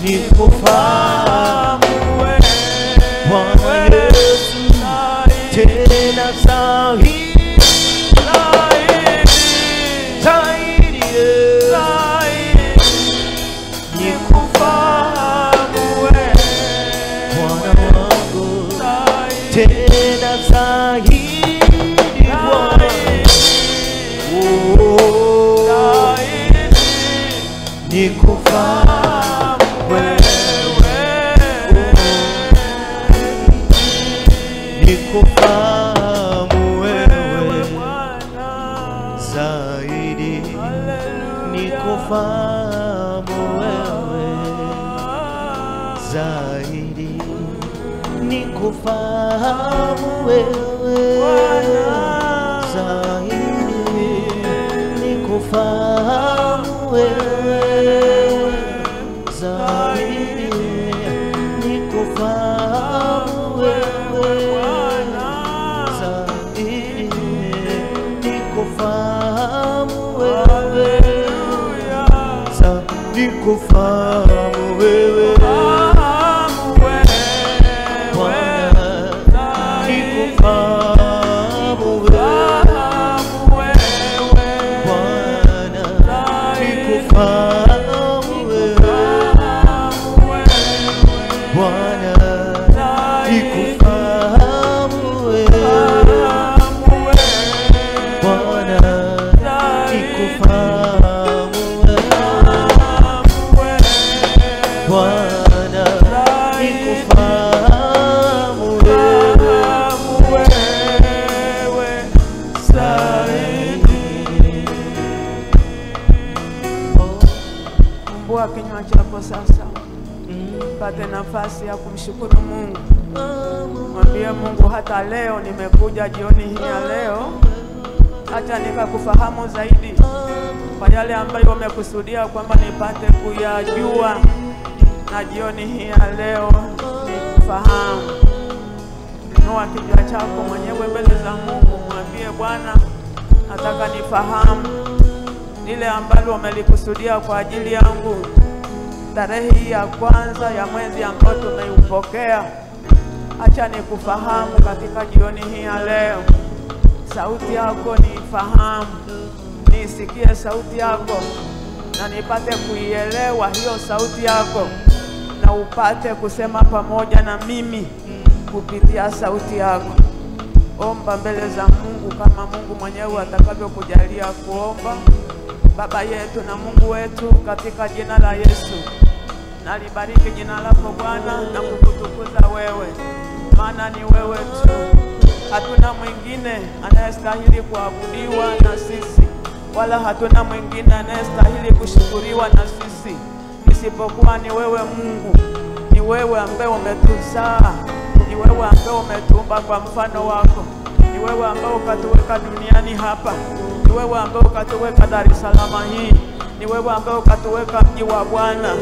nikufahamu wewe Bwana Yesu, tena zaidi nikufahamu wewe Bwana wangu, tena zaidi Bwana, nikufahamu wewe, nikufahamu wewe zaidi, nikufahamu wewe zaidi, nikufahamu wewe zaidi, nikufahamu wewe zaidi, nikufahamu wewe zaidi, nikufahamu wewe zaidi, nikufahamu wewe kinywa chako sasa, pate nafasi ya kumshukuru Mungu. Mwambie Mungu, hata leo nimekuja jioni hii ya leo, hata nikakufahamu zaidi kwa yale ambayo umekusudia kwamba nipate kuyajua, na jioni hii ya leo nikufahamu. Inua kinywa chako mwenyewe mbele za Mungu, mwambie Bwana, nataka nifahamu lile ambalo umelikusudia kwa ajili yangu. Tarehe hii ya kwanza ya mwezi ambao tumeupokea, acha nikufahamu katika jioni hii ya leo. Sauti yako nifahamu, nisikie sauti yako na nipate kuielewa hiyo sauti yako, na upate kusema pamoja na mimi kupitia sauti yako. Omba mbele za Mungu kama Mungu mwenyewe atakavyokujalia kuomba. Baba yetu na Mungu wetu, katika jina la Yesu, nalibariki jina lako Bwana na kukutukuza wewe, maana ni wewe tu. Hatuna mwingine anayestahili kuabudiwa na sisi, wala hatuna mwingine anayestahili kushukuriwa na sisi isipokuwa ni wewe Mungu. Ni wewe ambaye umetuzaa, ni wewe ambaye umetuumba kwa mfano wako, ni wewe ambaye ukatuweka duniani hapa, ni wewe ambaye ukatuweka Dar es Salaam hii, ni wewe ambaye ukatuweka mji wa Bwana.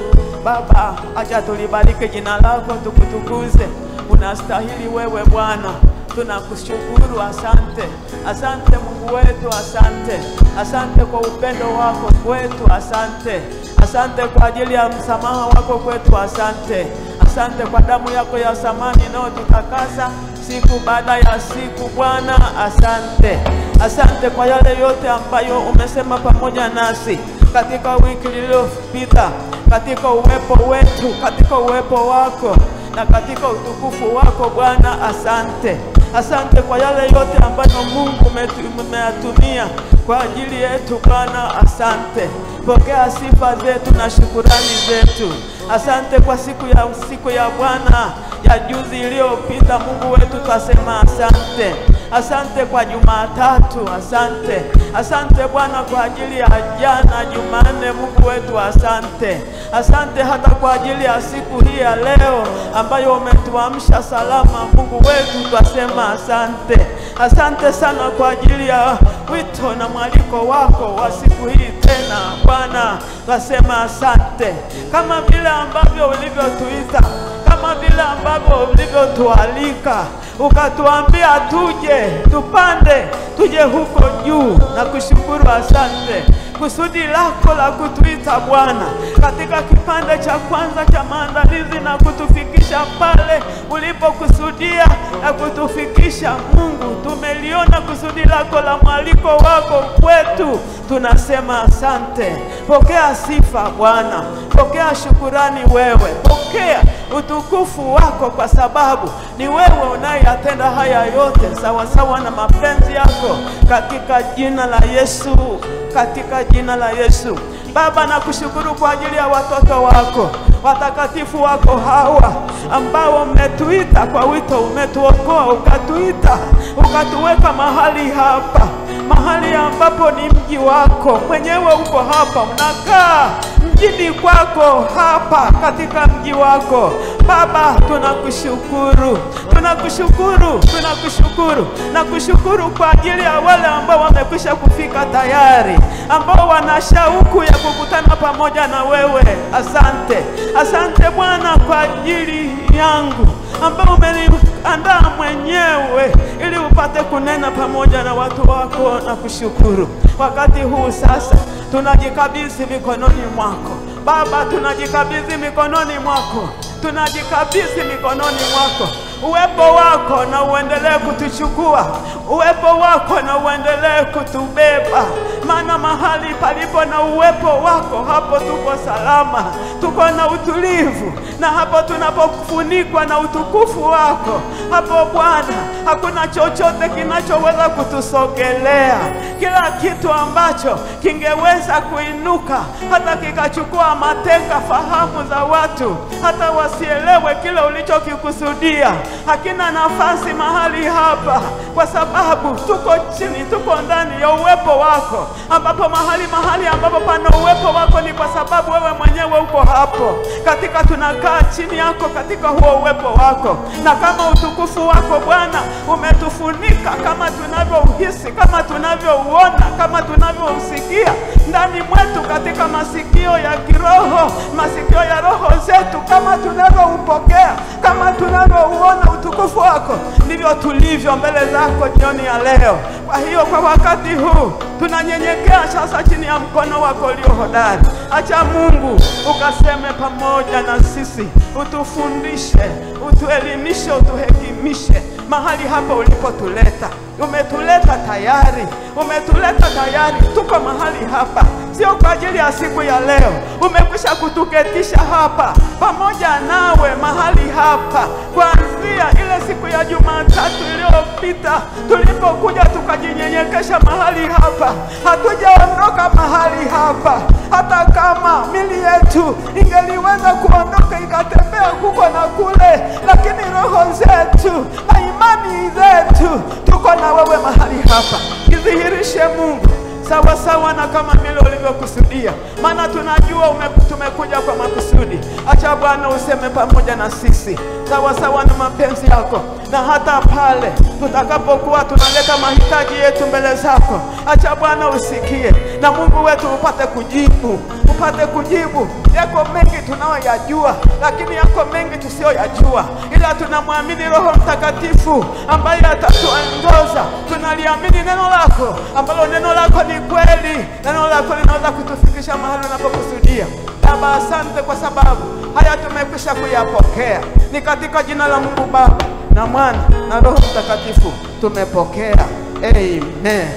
Baba, acha tulibariki jina lako, tukutukuze. Unastahili wewe Bwana, tunakushukuru. Asante, asante Mungu wetu, asante, asante kwa upendo wako kwetu, asante, asante kwa ajili ya msamaha wako kwetu, asante, asante kwa damu yako ya thamani inayotutakasa siku baada ya siku Bwana. Asante, asante kwa yale yote ambayo umesema pamoja nasi katika wiki iliyopita, katika uwepo wetu, katika uwepo wako na katika utukufu wako Bwana. Asante, asante kwa yale yote ambayo Mungu umeyatumia kwa ajili yetu Bwana. Asante, pokea sifa zetu na shukurani zetu. Asante kwa siku ya Bwana ya juzi iliyopita Mungu wetu, twasema asante. Asante kwa Jumatatu, asante, asante Bwana kwa ajili ya jana Jumanne Mungu wetu, asante, asante hata kwa ajili ya siku hii ya leo ambayo umetuamsha salama Mungu wetu, twasema asante. Asante sana kwa ajili ya wito na mwaliko wako wa siku hii tena Bwana, twasema asante. Kama vile ambavyo ulivyotuita, kama vile ambavyo ulivyotualika, ukatuambia tuje, tupande, tuje huko juu, na kushukuru. Asante kusudi lako la kutuita Bwana katika kipande cha kwanza cha maandalizi na kutufikisha pale ulipokusudia na kutufikisha. Mungu, tumeliona kusudi lako la mwaliko wako kwetu, tunasema asante. Pokea sifa Bwana, pokea shukurani wewe, pokea utukufu wako, kwa sababu ni wewe unayatenda haya yote sawa sawa na mapenzi yako, katika jina la Yesu, katika jina la Yesu. Baba, nakushukuru kwa ajili ya watoto wako watakatifu wako hawa ambao umetuita kwa wito, umetuokoa, ukatuita, ukatuweka mahali hapa, mahali ambapo ni mji wako mwenyewe. Uko hapa, unakaa mjini kwako hapa katika mji wako. Baba, tunakushukuru, tunakushukuru, tunakushukuru. Nakushukuru kwa ajili ya wale ambao wamekwisha kufika tayari, ambao wana shauku ya kukutana pamoja na wewe. Asante, asante Bwana kwa ajili yangu ambao umeniandaa mwenyewe ili upate kunena pamoja na watu wako. Na kushukuru wakati huu sasa, tunajikabidhi mikononi mwako Baba, tunajikabidhi mikononi mwako, tunajikabidhi mikononi mwako. Uwepo wako na uendelee kutuchukua, uwepo wako na uendelee kutubeba, maana mahali palipo na uwepo wako, hapo tuko salama, tuko na utulivu, na hapo tunapofunikwa na utukufu wako, hapo Bwana hakuna chochote kinachoweza kutusogelea. Kila kitu ambacho kingeweza kuinuka hata kikachukua mateka fahamu za watu, hata wasielewe kile ulichokikusudia, hakina nafasi mahali hapa, kwa sababu tuko chini, tuko ndani ya uwepo wako, ambapo mahali ambapo pana uwepo wako ni kwa sababu wewe mwenyewe uko hapo. Katika tunakaa chini yako katika huo uwepo wako, na kama utukufu wako Bwana umetufunika, kama tunavyohisi, kama tunavyouona, kama tunavyousikia ndani mwetu, katika masikio ya kiroho, masikio ya roho zetu, kama tunavyoupokea, kama tunavyouona utukufu wako, ndivyo tulivyo mbele zako jioni ya leo. Kwa hiyo kwa wakati huu tunanyenyekea sasa chini ya mkono wako ulio hodari. Acha Mungu ukaseme pamoja na sisi, utufundishe, utuelimishe, utuhekimishe mahali hapa ulipotuleta. Umetuleta tayari, umetuleta tayari, tuko mahali hapa sio kwa ajili ya siku ya leo. Umekwisha kutuketisha hapa pamoja nawe mahali hapa kuanzia ile siku ya Jumatatu iliyopita tulipokuja tukajinyenyekesha mahali hapa. Hatujaondoka mahali hapa, hata kama mili yetu ingeliweza kuondoka ikatembea huko na kule, lakini roho zetu na imani zetu tuko na wewe mahali hapa. Kidhihirishe Mungu sawa sawa na kama vile ulivyokusudia, maana tunajua tumekuja kwa makusudi. Acha Bwana useme pamoja na sisi sawa sawa na mapenzi yako, na hata pale tutakapokuwa tunaleta mahitaji yetu mbele zako, acha Bwana usikie, na Mungu wetu upate kujibu, upate kujibu. Yako mengi tunayoyajua, lakini yako mengi tusiyoyajua, ila tunamwamini Roho Mtakatifu ambaye atatuongoza. Tunaliamini neno lako, ambalo neno lako ni kweli, neno lako linaweza kutufikisha mahali unapokusudia. Baba, asante kwa sababu haya tumekwisha kuyapokea. Ni katika jina la Mungu Baba na Mwana na Roho Mtakatifu tumepokea. Amen.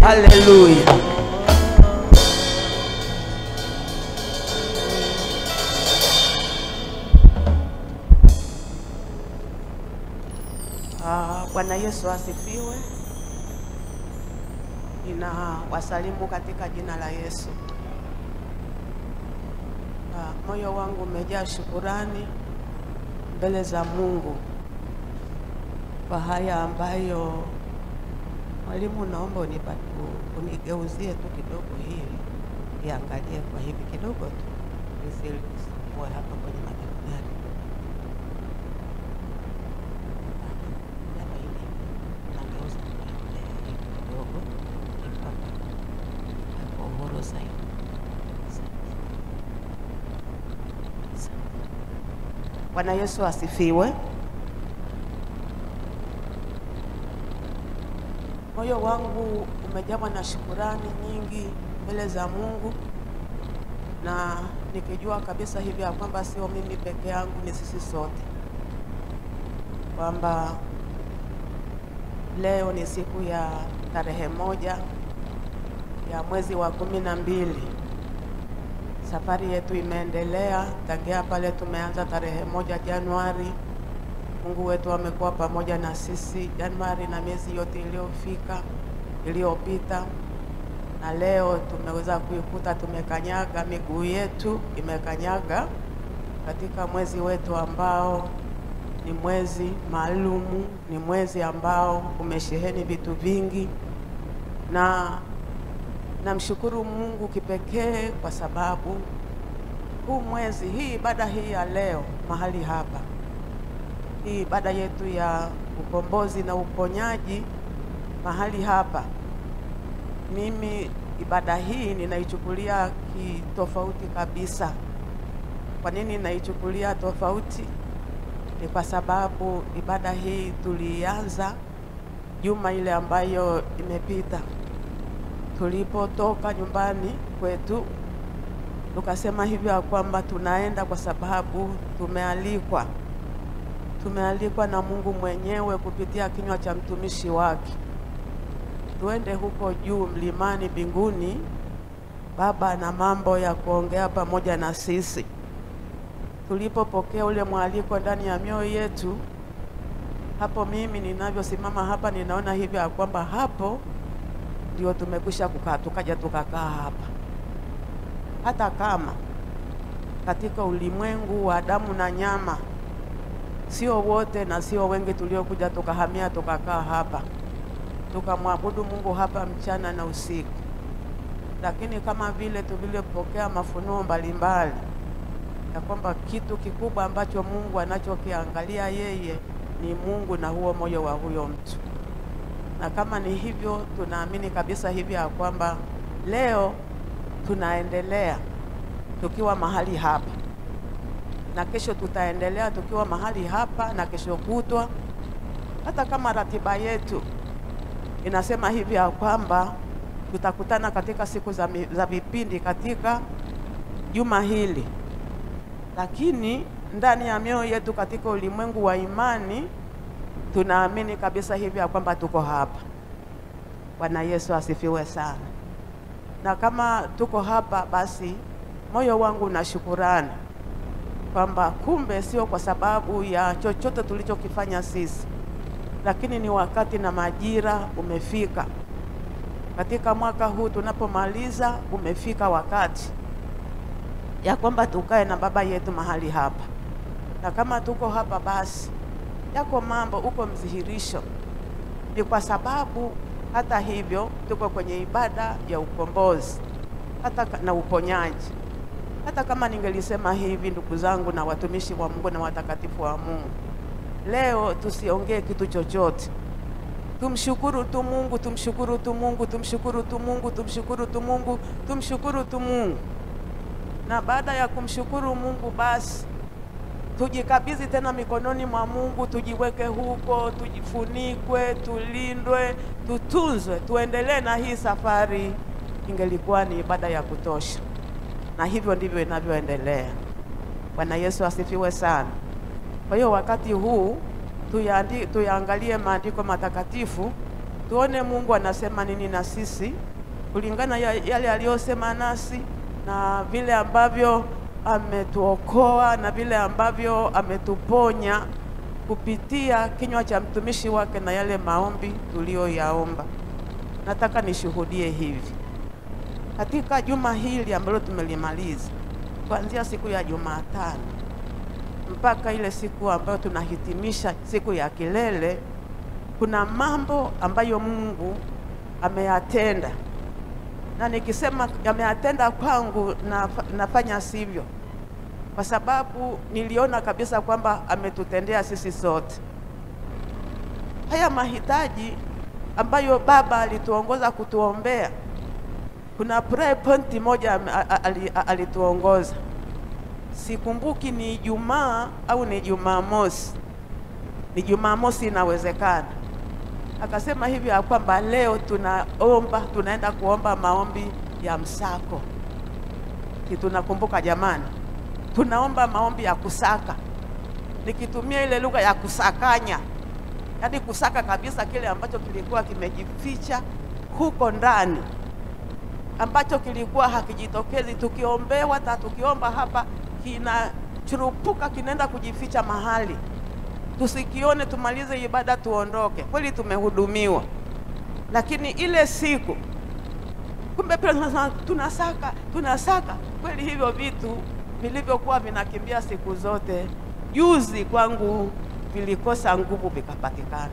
Haleluya. Bwana Yesu asifiwe. Ninawasalimu katika jina la Yesu. Moyo wangu umejaa shukurani mbele za Mungu kwa haya ambayo mwalimu, naomba unigeuzie tu kidogo hili, iangalie kwa hivi kidogo tu, nisikuwe hapa kwenye magari. Bwana Yesu asifiwe. Moyo wangu umejawa na shukurani nyingi mbele za Mungu nikijua kabisa hivi ya kwamba sio mimi peke yangu, ni sisi sote, kwamba leo ni siku ya tarehe 1 ya mwezi wa 12. Safari yetu imeendelea tangia pale tumeanza tarehe 1 Januari. Mungu wetu amekuwa pamoja na sisi Januari na miezi yote iliyopita, na leo tumeweza kuikuta tumekanyaga, miguu yetu imekanyaga katika mwezi wetu ambao ni mwezi maalumu, ni mwezi ambao umesheheni vitu vingi, na namshukuru Mungu kipekee kwa sababu huu mwezi, hii ibada hii ya leo mahali hapa, hii ibada yetu ya ukombozi na uponyaji mahali hapa, mimi ibada hii ninaichukulia kitofauti kabisa. Kwa nini naichukulia tofauti? Ni kwa sababu ibada hii tulianza juma ile ambayo imepita. Tulipotoka nyumbani kwetu tukasema hivyo kwamba tunaenda kwa sababu tumealikwa na Mungu mwenyewe kupitia kinywa cha mtumishi wake. Tuende huko juu mlimani mbinguni, Baba na mambo ya kuongea pamoja na sisi. Tulipopokea ule mwaliko ndani ya mioyo yetu, hapo mimi ninavyosimama hapa ninaona hivi kwamba hapo ndio tumekwisha kukaa, tukakaa hapa. Hata kama katika ulimwengu wa damu na nyama sio wote na sio wengi tuliokuja tukahamia tukakaa hapa tukamwabudu Mungu hapa mchana na usiku, lakini kama vile tulivyopokea mafunuo mbalimbali ya kwamba kitu kikubwa ambacho Mungu anachokiangalia yeye ni Mungu na huo moyo wa huyo mtu. Na kama ni hivyo, tunaamini kabisa hivi ya kwamba leo tunaendelea tukiwa mahali hapa, na kesho tutaendelea tukiwa mahali hapa, na kesho kutwa, hata kama ratiba yetu inasema hivi ya kwamba tutakutana katika siku za vipindi katika juma hili, lakini ndani ya mioyo yetu katika ulimwengu wa imani tunaamini kabisa hivi ya kwamba tuko hapa. Bwana Yesu asifiwe sana. Na kama tuko hapa, basi moyo wangu na shukurani kwamba kumbe sio kwa sababu ya chochote tulichokifanya sisi, lakini ni wakati na majira umefika. Katika mwaka huu tunapomaliza, umefika wakati ya kwamba tukae na Baba yetu mahali hapa. Na kama tuko hapa, basi yako mambo, uko mzihirisho. Ni kwa sababu hata hivyo tuko kwenye ibada ya ukombozi hata na uponyaji. Hata kama ningelisema hivi, ndugu zangu na watumishi wa Mungu na watakatifu wa Mungu, leo tusiongee kitu chochote. Tumshukuru tu Mungu, tumshukuru tu Mungu, tumshukuru tu Mungu, tumshukuru tu Mungu, tumshukuru tu Mungu. Na baada ya kumshukuru Mungu, basi tujikabidhi tena mikononi mwa Mungu, tujiweke huko, tujifunikwe, tulindwe, tutunzwe, tuendelee na hii safari. Ingelikuwa ni ibada ya kutosha, na hivyo ndivyo inavyoendelea. Bwana Yesu asifiwe sana. Kwa hiyo wakati huu tuyaangalie maandiko matakatifu, tuone Mungu anasema nini na sisi kulingana yale aliyosema nasi, na vile ambavyo ametuokoa na vile ambavyo ametuponya kupitia kinywa cha mtumishi wake na yale maombi tuliyoyaomba. Nataka nishuhudie hivi katika juma hili ambalo tumelimaliza, kuanzia siku ya Jumatano mpaka ile siku ambayo tunahitimisha siku ya kilele, kuna mambo ambayo Mungu ameyatenda. Na nikisema ameyatenda kwangu, nafanya sivyo, kwa sababu niliona kabisa kwamba ametutendea sisi sote. Haya mahitaji ambayo Baba alituongoza kutuombea, kuna prayer point moja alituongoza. Sikumbuki ni Ijumaa au ni Jumamosi. Ni Jumamosi inawezekana. Akasema hivi ya kwamba leo tunaenda kuomba maombi ya msako. Si tunakumbuka jamani? Tunaomba maombi ya kusaka, nikitumia ile lugha ya kusakanya, yaani kusaka kabisa kile ambacho kilikuwa kimejificha huko ndani, ambacho kilikuwa hakijitokezi. Tukiombewa hata tukiomba hapa, kinachurupuka, kinaenda kujificha mahali, tusikione, tumalize ibada tuondoke. Kweli tumehudumiwa, lakini ile siku kumbe pia tunasaka kweli. Hivyo vitu vilivyokuwa vinakimbia siku zote, juzi kwangu vilikosa nguvu vikapatikana.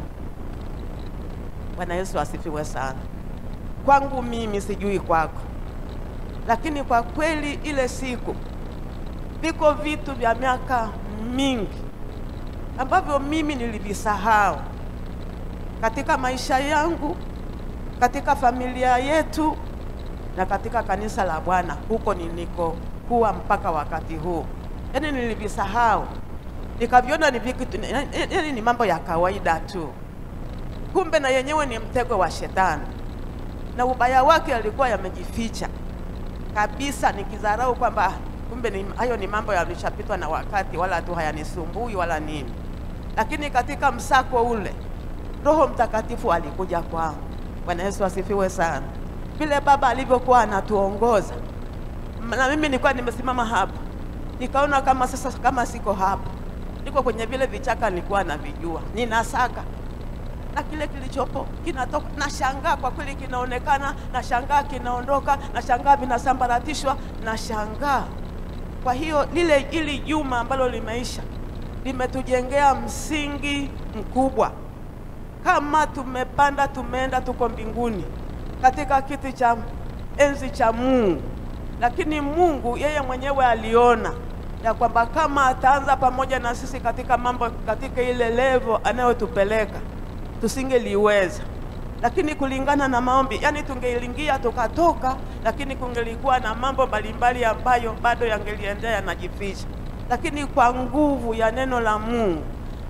Bwana Yesu asifiwe sana. Kwangu mimi, sijui kwako, lakini kwa kweli ile siku viko vitu vya miaka mingi ambavyo mimi nilivisahau katika maisha yangu, katika familia yetu na katika kanisa la Bwana huko nilikokuwa mpaka wakati huu. Yaani nilivisahau, nikaviona ni vitu, yaani ni mambo ya kawaida tu. Kumbe na yenyewe ni mtego wa shetani, na ubaya wake alikuwa yamejificha kabisa, nikizarau kwamba kumbe hayo ni mambo yalishapitwa na wakati, wala tu hayanisumbui wala nini. Lakini katika msako ule, Roho Mtakatifu alikuja kwangu. Bwana Yesu asifiwe sana. Vile Baba alivyokuwa anatuongoza, na mimi nilikuwa nimesimama hapa, nikaona kama sasa, kama siko hapa, niko kwenye vile vichaka nilikuwa navijua, ninasaka na kile kilichopo kinatoka. Nashangaa kwa kweli, kinaonekana, nashangaa kinaondoka, nashangaa vinasambaratishwa, nashangaa. Kwa hiyo ili juma ambalo limeisha limetujengea msingi mkubwa. Kama tumepanda, tumeenda, tuko mbinguni katika kiti cha enzi cha Mungu. Lakini Mungu yeye mwenyewe aliona ya kwamba kama ataanza pamoja na sisi katika mambo, katika ile level anayotupeleka, tusingeliweza. Lakini kulingana na maombi, yani tungeingia tukatoka, lakini kungelikuwa na mambo mbalimbali ambayo bado yangeliendelea yanajificha. Lakini kwa nguvu ya neno la Mungu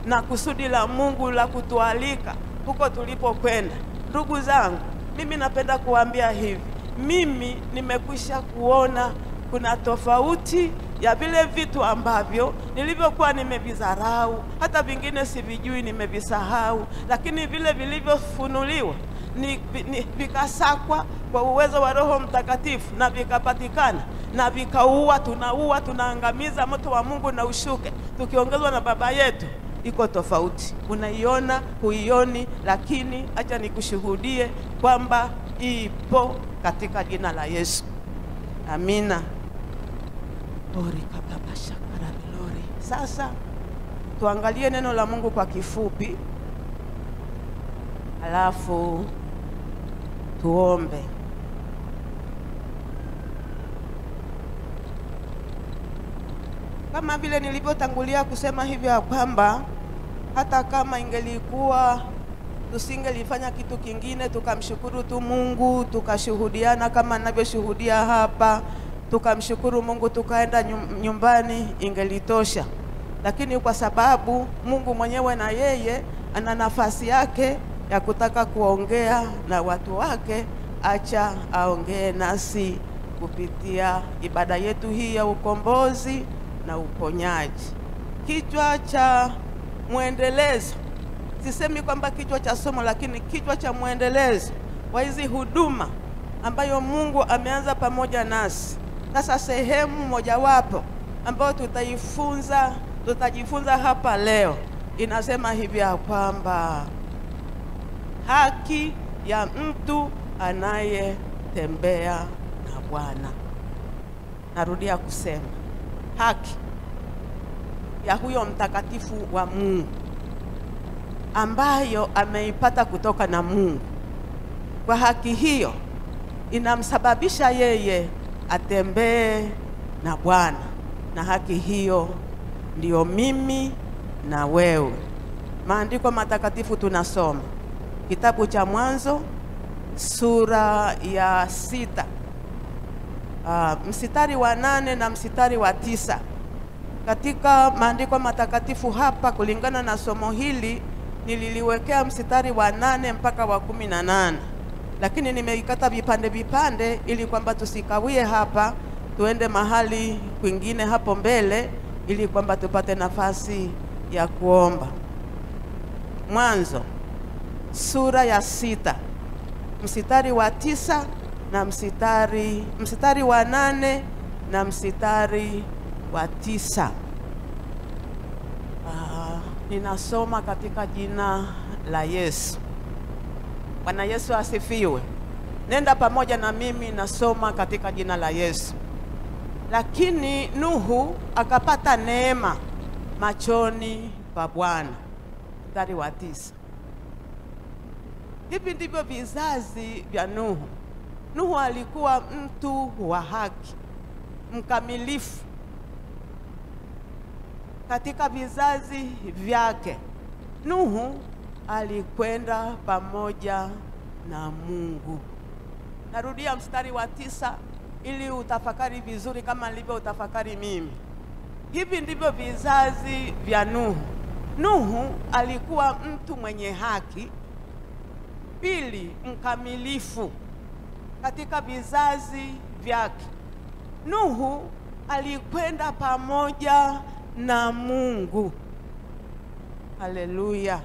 na kusudi la Mungu la kutualika huko tulipokwenda, ndugu zangu, mimi napenda kuambia hivi, mimi nimekwisha kuona kuna tofauti ya vile vitu ambavyo nilivyokuwa nimevizarau, hata vingine sivijui, nimevisahau, lakini vile vilivyofunuliwa vikasakwa kwa uwezo wa Roho Mtakatifu na vikapatikana na vikaua. Tunaangamiza, moto wa Mungu na ushuke, tukiongezwa na Baba yetu. Iko tofauti, unaiona huioni, lakini acha nikushuhudie kwamba ipo katika jina la Yesu. Amina. Sasa tuangalie neno la Mungu kwa kifupi, alafu tuombe. Kama vile nilivyotangulia kusema hivyo ya kwamba hata kama ingelikuwa tusingelifanya kitu kingine, tukamshukuru tu Mungu, tukashuhudiana kama ninavyoshuhudia hapa, tukamshukuru Mungu, tukaenda nyumbani, ingelitosha. Lakini kwa sababu Mungu mwenyewe na yeye ana nafasi yake ya kutaka kuongea na watu wake, acha aongee nasi kupitia ibada yetu hii ya ukombozi na uponyaji. Kichwa cha muendelezo, sisemi kwamba kichwa cha somo, lakini kichwa cha muendelezo wa hizi huduma ambayo Mungu ameanza pamoja nasi. Sasa sehemu mojawapo ambayo tutajifunza hapa leo inasema hivi ya kwamba haki ya mtu anayetembea na Bwana. Narudia kusema, haki ya huyo mtakatifu wa Mungu ambayo ameipata kutoka na Mungu. Kwa haki hiyo inamsababisha yeye atembee na Bwana, na haki hiyo ndiyo mimi na wewe. Maandiko matakatifu tunasoma kitabu cha Mwanzo sura ya 6, mstari wa 8 na mstari wa 9. Katika maandiko matakatifu hapa, kulingana na somo hili, nililiwekea mstari wa 8 mpaka wa 18, lakini nimeikata vipande ili kwamba tusikawie hapa, tuende mahali kwingine hapo mbele ili kwamba tupate nafasi ya kuomba. Mwanzo sura ya 6 mstari wa 9 na mstari wa 8 na mstari wa 9. Ninasoma katika jina la Yesu. Bwana Yesu asifiwe. Nenda pamoja na mimi, nasoma katika jina la Yesu. Lakini Nuhu akapata neema machoni pa Bwana. Mstari wa 9. Hivi ndivyo vizazi vya Nuhu. Nuhu alikuwa mtu wa haki, mkamilifu katika vizazi vyake. Nuhu alikwenda pamoja na Mungu. Narudia mstari wa 9 ili utafakari vizuri kama nilivyo utafakari mimi. Hivi ndivyo vizazi vya Nuhu. Nuhu alikuwa mtu mwenye haki, pili mkamilifu katika vizazi vyake. Nuhu alikwenda pamoja na Mungu. Haleluya.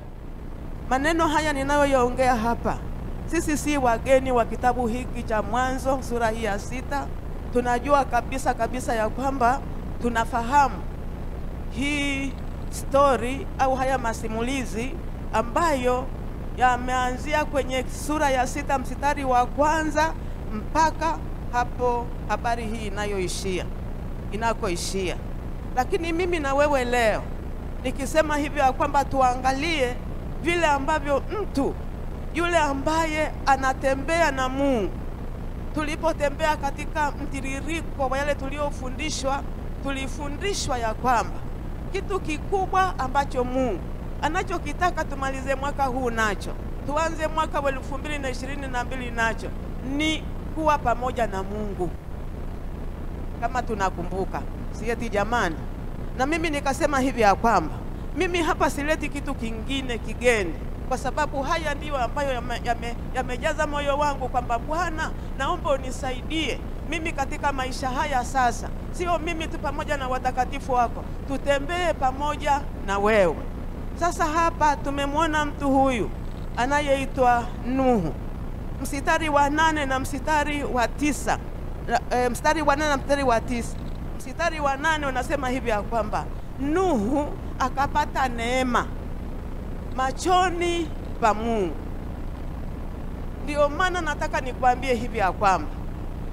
Maneno haya ninayoyaongea hapa, sisi si wageni wa kitabu hiki cha Mwanzo sura hii ya 6. Tunajua kabisa ya kwamba tunafahamu hii story au haya masimulizi ambayo yameanzia kwenye sura ya 6 mstari wa 1 mpaka hapo habari hii inakoishia. Lakini mimi na wewe leo nikisema hivyo ya kwamba tuangalie vile ambavyo mtu yule ambaye anatembea na Mungu, tulipotembea katika mtiririko wa yale tuliofundishwa, tulifundishwa ya kwamba kitu kikubwa ambacho Mungu anachokitaka tumalize mwaka huu nacho, tuanze mwaka wa 2022 nacho, ni kuwa pamoja na Mungu. Kama tunakumbuka, sieti jamani? Na mimi nikasema hivi ya kwamba mimi hapa sileti kitu kingine kigeni, kwa sababu haya ndiyo ambayo yamejaza moyo wangu kwamba Bwana, naomba unisaidie mimi katika maisha haya sasa. Sio mimi tu, pamoja na watakatifu wako tutembee pamoja na wewe. Sasa hapa tumemwona mtu huyu anayeitwa Nuhu. Mstari wa 8 na mstari wa 9. Mstari wa 8 na mstari wa 9. Mstari wa 8 unasema hivi ya kwamba Nuhu akapata neema machoni pa Mungu. Ndio maana nataka nikwambie hivi ya kwamba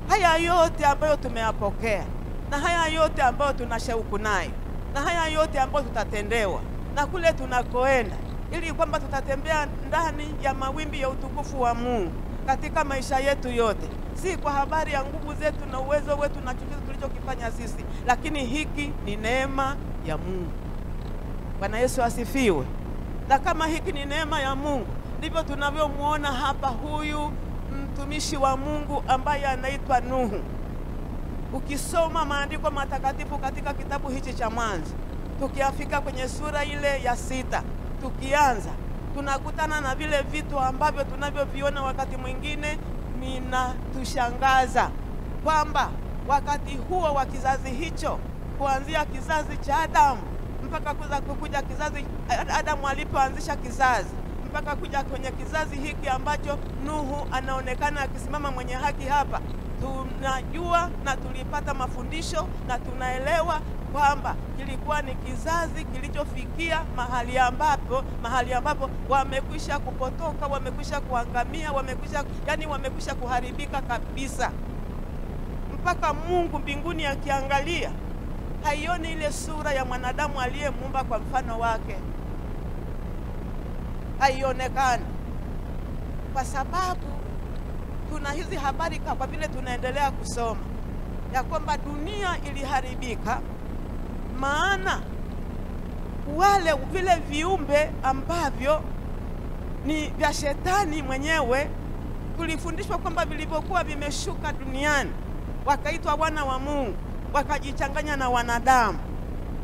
haya yote ambayo tumeyapokea, na haya yote ambayo tunashauku nayo, na haya yote ambayo tutatendewa, na kule tunakoenda, ili kwamba tutatembea ndani ya mawimbi ya utukufu wa Mungu katika maisha yetu yote, si kwa habari ya nguvu zetu na uwezo wetu na chochote tulichokifanya sisi, lakini hiki ni neema ya Mungu. Bwana Yesu asifiwe. Na kama hiki ni neema ya Mungu, ndivyo tunavyomuona hapa huyu mtumishi wa Mungu ambaye anaitwa Nuhu. Ukisoma maandiko matakatifu katika kitabu hichi cha Mwanzo, tukiafika kwenye sura ile ya 6, tukianza, tunakutana na vile vitu ambavyo tunavyoviona wakati mwingine minatushangaza, kwamba wakati huo wa kizazi hicho, kuanzia kizazi cha Adamu mpaka kuja kizazi Adamu alipoanzisha kizazi, mpaka kuja kwenye kizazi hiki ambacho Nuhu anaonekana akisimama mwenye haki hapa, tunajua na tulipata mafundisho na tunaelewa kwamba kilikuwa ni kizazi kilichofikia mahali ambapo wamekwisha kupotoka, wamekwisha kuangamia, wamekwisha kuharibika kabisa. Mpaka Mungu mbinguni akiangalia, haioni ile sura ya mwanadamu aliyemuumba kwa mfano wake, haionekani. Kwa sababu tuna hizi habari kwa vile tunaendelea kusoma ya kwamba dunia iliharibika, maana vile viumbe ambavyo ni vya shetani mwenyewe, tulifundishwa kwamba vilivyokuwa vimeshuka duniani wakaitwa wana wa Mungu, wakajichanganya na wanadamu,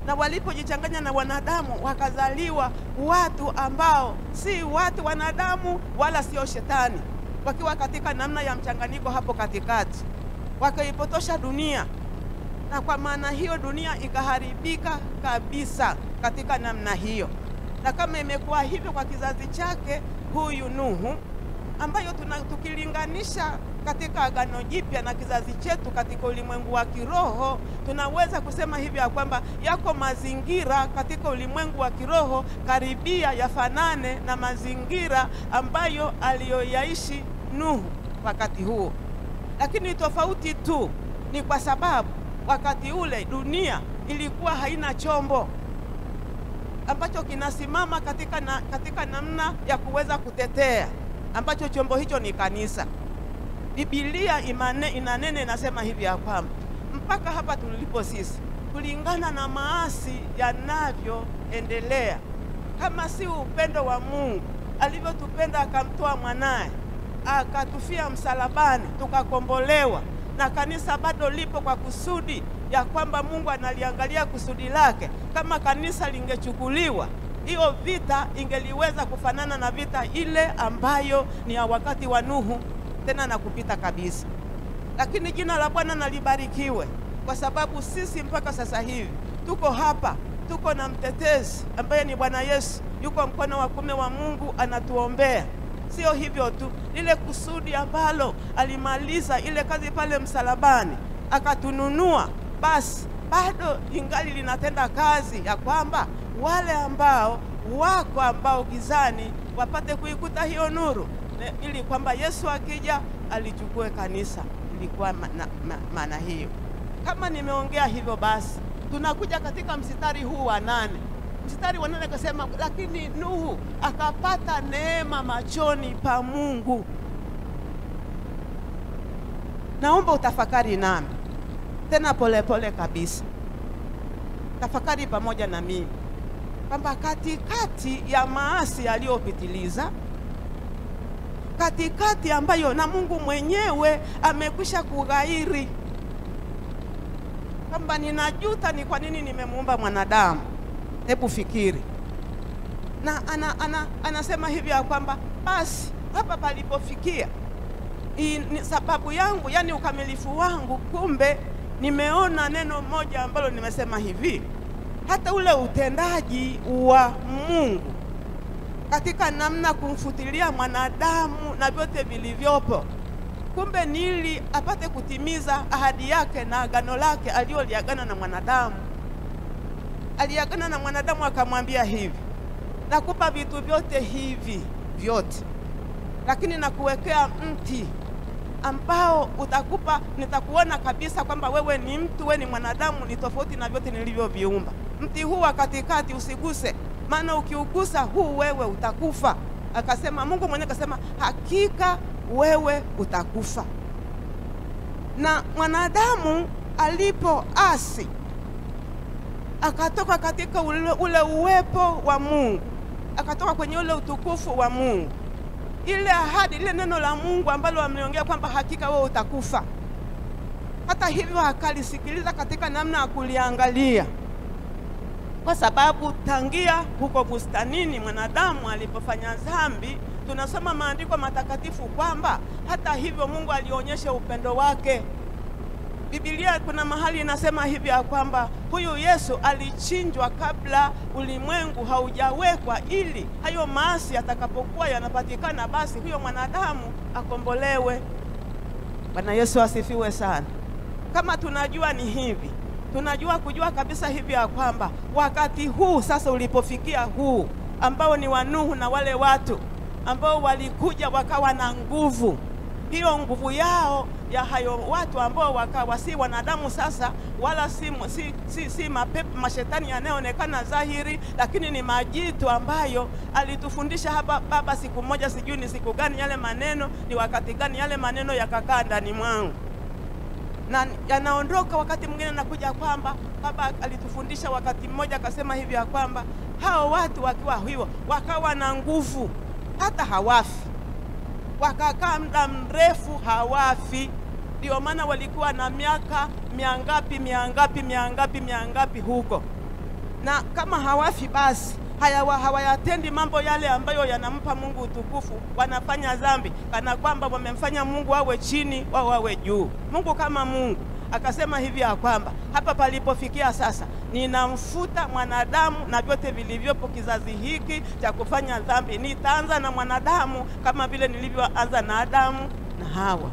na walipojichanganya na wanadamu wakazaliwa watu ambao si watu wanadamu wala sio shetani, wakiwa katika namna ya mchanganyiko hapo katikati, wakaipotosha dunia. na kwa maana hiyo dunia ikaharibika kabisa katika namna hiyo. Na kama imekuwa hivyo kwa kizazi chake huyu Nuhu, ambayo tukilinganisha katika Agano Jipya na kizazi chetu katika ulimwengu wa kiroho, tunaweza kusema hivi ya kwamba yako mazingira katika ulimwengu wa kiroho karibia yafanane na mazingira ambayo aliyoyaishi Nuhu wakati huo. Lakini tofauti tu ni kwa sababu wakati ule dunia ilikuwa haina chombo ambacho kinasimama katika namna ya kuweza kutetea, ambacho chombo hicho ni kanisa. Biblia inanene inasema hivi ya kwamba mpaka hapa tulipo sisi, kulingana na maasi yanavyoendelea, kama si upendo wa Mungu alivyotupenda akamtoa mwanae akatufia msalabani tukakombolewa, na kanisa bado lipo kwa kusudi ya kwamba Mungu analiangalia kusudi lake. Kama kanisa lingechukuliwa, hiyo vita ingeliweza kufanana na vita ile ambayo ni ya wakati wa Nuhu, tena na kupita kabisa. Lakini jina la Bwana nalibarikiwe, kwa sababu sisi mpaka sasa hivi tuko hapa, tuko na mtetezi ambaye ni Bwana Yesu, yuko mkono wa kuume wa Mungu anatuombea. Sio hivyo tu, lile kusudi ambalo alimaliza ile kazi pale msalabani akatununua, basi bado ingali linatenda kazi ya kwamba wale ambao gizani wapate kuikuta hiyo nuru, ili kwamba Yesu akija alichukue kanisa. Ilikuwa maana hiyo. Kama nimeongea hivyo, basi tunakuja katika mstari huu wa 8. Mstari wa 8 akasema, lakini Nuhu akapata neema machoni pa Mungu. Naomba utafakari nami tena pole kabisa. Tafakari pamoja na mimi kwamba katikati ya maasi yaliyopitiliza, katikati ambayo na Mungu mwenyewe amekwisha kughairi kwamba ninajuta ni kwa nini nimemuumba mwanadamu. Hebu fikiri. Na anasema hivi ya kwamba basi hapa palipofikia ni sababu yangu, yani ukamilifu wangu. Kumbe nimeona neno moja ambalo nimesema hivi, hata ule utendaji wa Mungu katika namna kumfutilia mwanadamu na vyote vilivyopo, kumbe ni ili apate kutimiza ahadi yake na agano lake aliloliagana na mwanadamu. Aliagana na mwanadamu akamwambia hivi, nakupa vitu vyote hivi vyote, lakini nakuwekea mti ambao nitakuona kabisa kwamba wewe ni mtu, wewe ni mwanadamu, ni tofauti na vyote nilivyoviumba. Mti huu wa katikati usiguse, maana ukiugusa huu wewe utakufa. Akasema, Mungu mwenyewe akasema, hakika wewe utakufa. Na mwanadamu alipoasi akatoka katika ule uwepo wa Mungu, akatoka kwenye ule utukufu wa Mungu. Ile ahadi, ile neno la Mungu ambalo ameongea kwamba hakika wewe utakufa, hata hivyo akalisikiliza katika namna ya kuliangalia, kwa sababu tangia huko bustanini mwanadamu alipofanya dhambi, tunasoma maandiko matakatifu kwamba hata hivyo Mungu alionyesha upendo wake. Biblia kuna mahali inasema hivi ya kwamba huyu Yesu alichinjwa kabla ulimwengu haujawekwa, ili hayo maasi atakapokuwa yanapatikana, basi huyo mwanadamu akombolewe. Bwana Yesu asifiwe sana. Kama tunajua ni hivi, kujua kabisa hivi ya kwamba wakati huu sasa ulipofikia huu, ambao ni wa Nuhu na wale watu ambao walikuja wakawa na nguvu, hiyo nguvu yao ya hayo watu ambao wakawa si wanadamu sasa, wala si mapepo mashetani yanayoonekana dhahiri, lakini ni majitu ambayo alitufundisha hapa Baba siku moja, sijui ni siku gani, yale maneno ni wakati gani, yale maneno yakakaa ndani mwangu na yanaondoka. Wakati mwingine nakuja kwamba Baba alitufundisha wakati mmoja akasema hivi ya kwamba hao watu wakiwa hivyo wakawa na nguvu, hata hawafi, wakakaa muda mrefu hawafi. Ndio maana walikuwa na miaka miangapi huko. Na kama hawafi, basi hawayatendi mambo yale ambayo yanampa Mungu utukufu. Wanafanya dhambi kana kwamba wamemfanya Mungu awe chini, wao wawe juu. Mungu kama Mungu akasema hivi ya kwamba hapa palipofikia sasa, ninamfuta mwanadamu na vyote vilivyopo kizazi hiki cha kufanya dhambi. Nitaanza na mwanadamu kama vile nilivyoanza na Adamu na Hawa.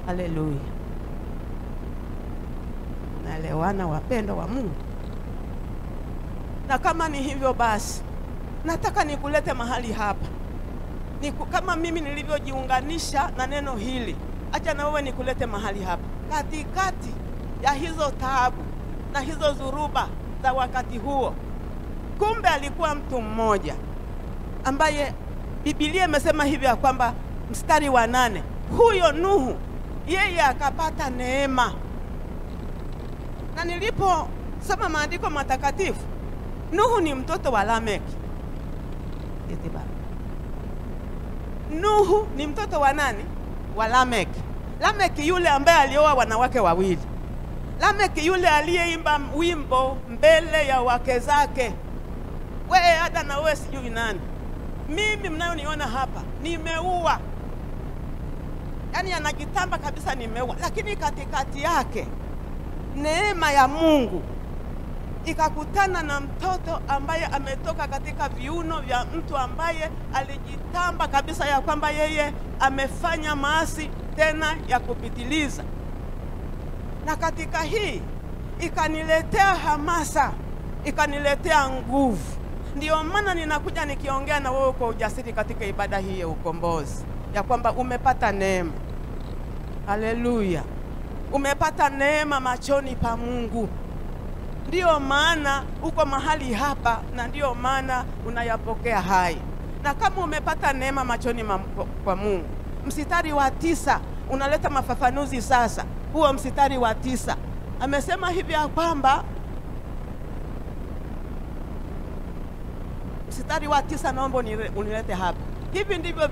Haleluya. Naelewana wapendo wa Mungu? Na kama ni hivyo basi, nataka nikulete mahali hapa. Kama mimi nilivyojiunganisha na neno hili, acha na wewe nikulete mahali hapa. Katikati ya hizo taabu na hizo dhuruba za wakati huo, kumbe alikuwa mtu mmoja ambaye Biblia imesema hivi ya kwamba mstari wa 8, huyo Nuhu yeye akapata neema. Na niliposoma maandiko matakatifu, Nuhu ni mtoto wa Lameki. Nuhu ni mtoto wa nani? Wa Lameki. Lameki yule ambaye alioa wanawake wawili. Lameki yule aliyeimba wimbo mbele ya wake zake. Wewe hata na wewe sijui nani. Mimi mnayoniona hapa nimeua. Yaani anajitamba kabisa nimeua, lakini katikati yake neema ya Mungu ikakutana na mtoto ambaye ametoka katika viuno vya mtu ambaye alijitamba kabisa ya kwamba yeye amefanya maasi tena ya kupitiliza. Na katika hii ikaniletea hamasa, ikaniletea nguvu. Ndio maana ninakuja nikiongea na wewe kwa ujasiri katika ibada hii ya ukombozi, ya kwamba umepata neema. Haleluya. Umepata neema machoni pa Mungu. Ndio maana uko mahali hapa, na ndio maana unayapokea hai. Na kama umepata neema machoni kwa Mungu, mstari wa 9 unaleta mafafanuzi sasa. Huo mstari wa 9 amesema hivi ya kwamba, mstari wa 9 naomba unilete hapa. Hivi ndivyo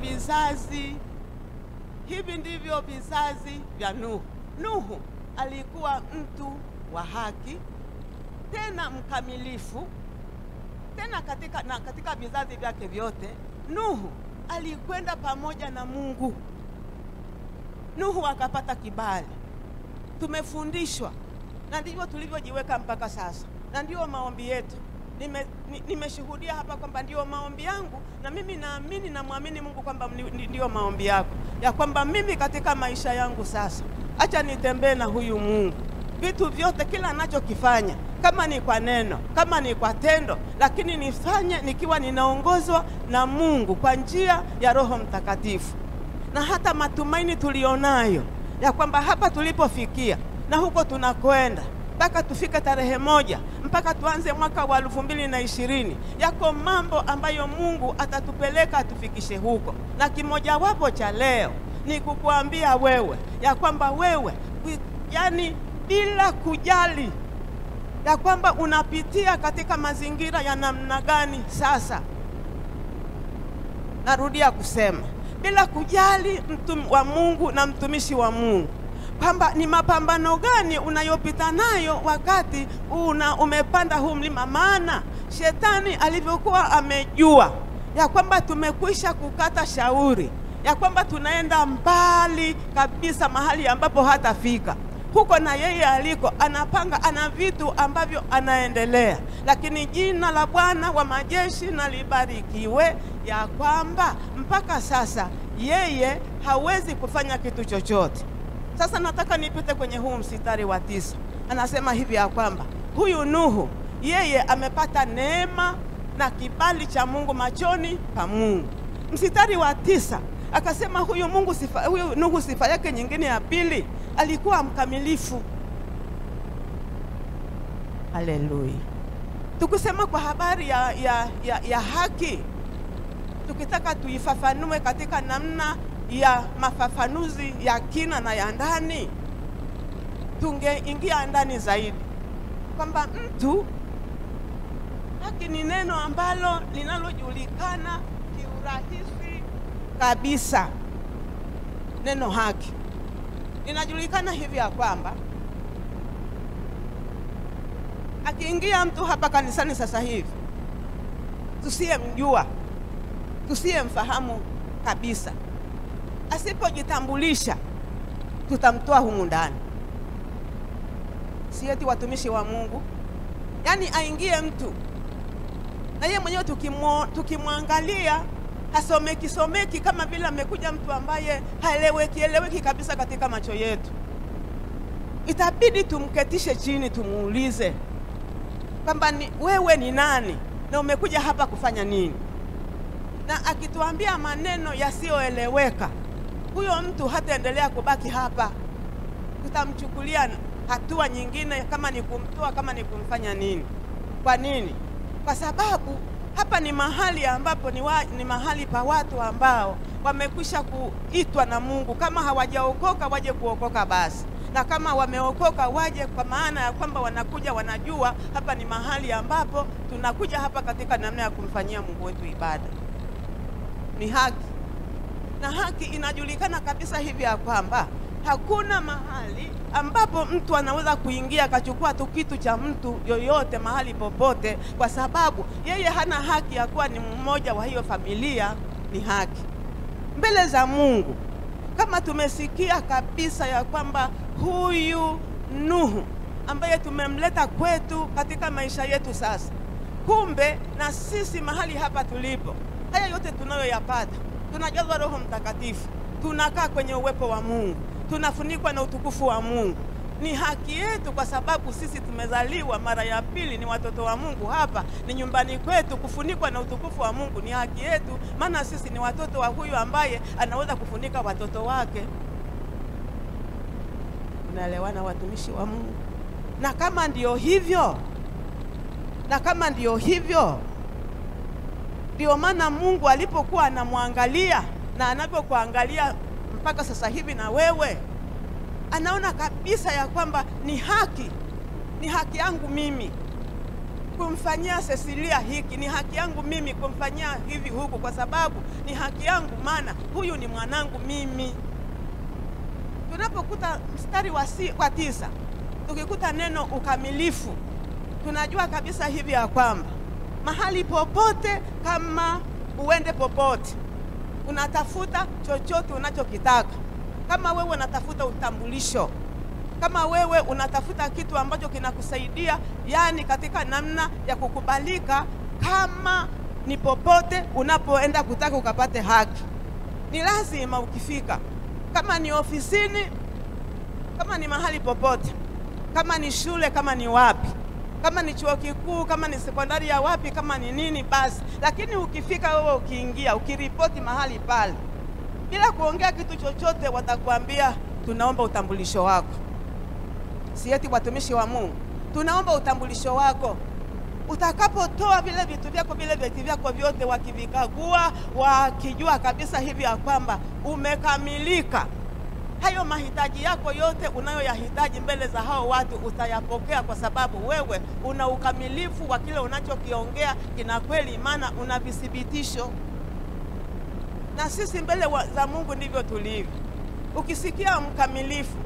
vizazi vya Nuhu. Nuhu alikuwa mtu wa haki, tena mkamilifu, tena katika vizazi vyake vyote Nuhu alikwenda pamoja na Mungu. Nuhu akapata kibali. Tumefundishwa na ndivyo tulivyojiweka mpaka sasa, na ndio maombi yetu. Nimeshuhudia hapa kwamba ndio maombi yangu, na mimi naamini na muamini Mungu kwamba ndio maombi yako, ya kwamba mimi katika maisha yangu sasa, acha nitembee na huyu Mungu. Vitu vyote, kila anachokifanya, kama ni kwa neno, kama ni kwa tendo, lakini nifanye nikiwa ninaongozwa na Mungu kwa njia ya Roho Mtakatifu. Na hata matumaini tulionayo ya kwamba hapa tulipofikia na huko tunakwenda, mpaka tufike tarehe 1, mpaka tuanze mwaka wa 2020, yako mambo ambayo Mungu atatupeleka atufikishe huko. Na kimoja wapo cha leo ni kukuambia wewe ya kwamba wewe, yani bila kujali ya kwamba unapitia katika mazingira ya namna gani sasa, narudia kusema, bila kujali mtu wa Mungu na mtumishi wa Mungu, kwamba ni mapambano gani unayopita nayo wakati umepanda huu mlima. Maana shetani alivyokuwa amejua ya kwamba tumekwisha kukata shauri, ya kwamba tunaenda mbali kabisa, mahali ambapo hatafika, huko na yeye aliko anapanga, ana vitu ambavyo anaendelea. Lakini jina la Bwana wa majeshi na libarikiwe, ya kwamba mpaka sasa yeye hawezi kufanya kitu chochote. Sasa nataka nipite kwenye huu mstari wa 9. Anasema hivi ya kwamba huyu Nuhu yeye amepata neema na kibali cha Mungu machoni pa Mungu. Mstari wa 9 akasema huyu Nuhu sifa yake nyingine ya pili, alikuwa mkamilifu. Haleluya. Tukusema kwa habari ya haki, tukitaka tuifafanue katika namna ya mafafanuzi ya kina na ya ndani, tungeingia ndani zaidi kwamba mtu haki ni neno ambalo linalojulikana kiurahisi kabisa. Neno haki linajulikana hivi ya kwamba akiingia mtu hapa kanisani sasa hivi, tusiyemjua, tusiyemfahamu kabisa, asipojitambulisha, tutamtoa humu ndani. Si eti watumishi wa Mungu, yani aingie mtu na yeye mwenyewe tukimwangalia hasomeki kama vile amekuja mtu ambaye haeleweki kabisa katika macho yetu. Itabidi tumketishe chini, tumuulize kwamba wewe ni nani na umekuja hapa kufanya nini. Na akituambia maneno yasiyoeleweka, huyo mtu hataendelea kubaki hapa. Tutamchukulia hatua nyingine, kama ni kumtoa, kama ni kumfanya nini. Kwa nini? Kwa sababu hapa ni mahali ambapo ni mahali pa watu ambao wamekwisha kuitwa na Mungu. Kama hawajaokoka waje kuokoka basi, na kama wameokoka waje, kwa maana ya kwamba wanakuja wanajua hapa ni mahali ambapo tunakuja hapa katika namna ya kumfanyia Mungu wetu ibada. Ni haki, na haki inajulikana kabisa hivi ya kwamba hakuna mahali ambapo mtu anaweza kuingia akachukua tu kitu cha mtu yoyote mahali popote, kwa sababu yeye hana haki ya kuwa ni mmoja wa hiyo familia. Ni haki mbele za Mungu. Kama tumesikia kabisa ya kwamba huyu Nuhu ambaye tumemleta kwetu katika maisha yetu sasa, kumbe na sisi mahali hapa tulipo, haya yote tunayoyapata, tunajazwa Roho Mtakatifu, tunakaa kwenye uwepo wa Mungu, tunafunikwa na utukufu wa Mungu. Ni haki yetu, kwa sababu sisi tumezaliwa mara ya pili, ni watoto wa Mungu. Hapa ni nyumbani kwetu, kufunikwa na utukufu wa Mungu ni haki yetu, maana sisi ni watoto wa huyu ambaye anaweza kufunika watoto wake. Unaelewana, watumishi wa Mungu? Na kama ndio hivyo, ndio maana Mungu alipokuwa anamwangalia na anapokuangalia mpaka sasa hivi na wewe, anaona kabisa ya kwamba ni haki yangu mimi kumfanyia Cecilia hiki, ni haki yangu mimi kumfanyia hivi huku, kwa sababu ni haki yangu, maana huyu ni mwanangu mimi. Tunapokuta mstari wa 9, tukikuta neno ukamilifu, tunajua kabisa hivi ya kwamba mahali popote, kama uende popote, unatafuta chochote unachokitaka. Kama wewe unatafuta utambulisho, kama wewe unatafuta kitu ambacho kinakusaidia, yani katika namna ya kukubalika, kama ni popote unapoenda kutaka ukapate haki, ni lazima ukifika, kama ni ofisini, kama ni mahali popote, kama ni shule, kama ni wapi, kama ni chuo kikuu, kama ni sekondari ya wapi, kama ni nini basi. Lakini ukifika wewe, ukiingia, ukiripoti mahali pale, bila kuongea kitu chochote, watakwambia tunaomba utambulisho wako. Si eti watumishi wa Mungu, tunaomba utambulisho wako. Utakapotoa vile vitu vyako, vile vyeti vyako vyote, wakivikagua, wakijua kabisa hivi ya kwamba umekamilika, hayo mahitaji yako yote unayoyahitaji mbele za hao watu utayapokea, kwa sababu wewe una ukamilifu wa kile unachokiongea kina kweli, maana una vithibitisho. Na sisi mbele za Mungu ndivyo tulivyo. Ukisikia mkamilifu,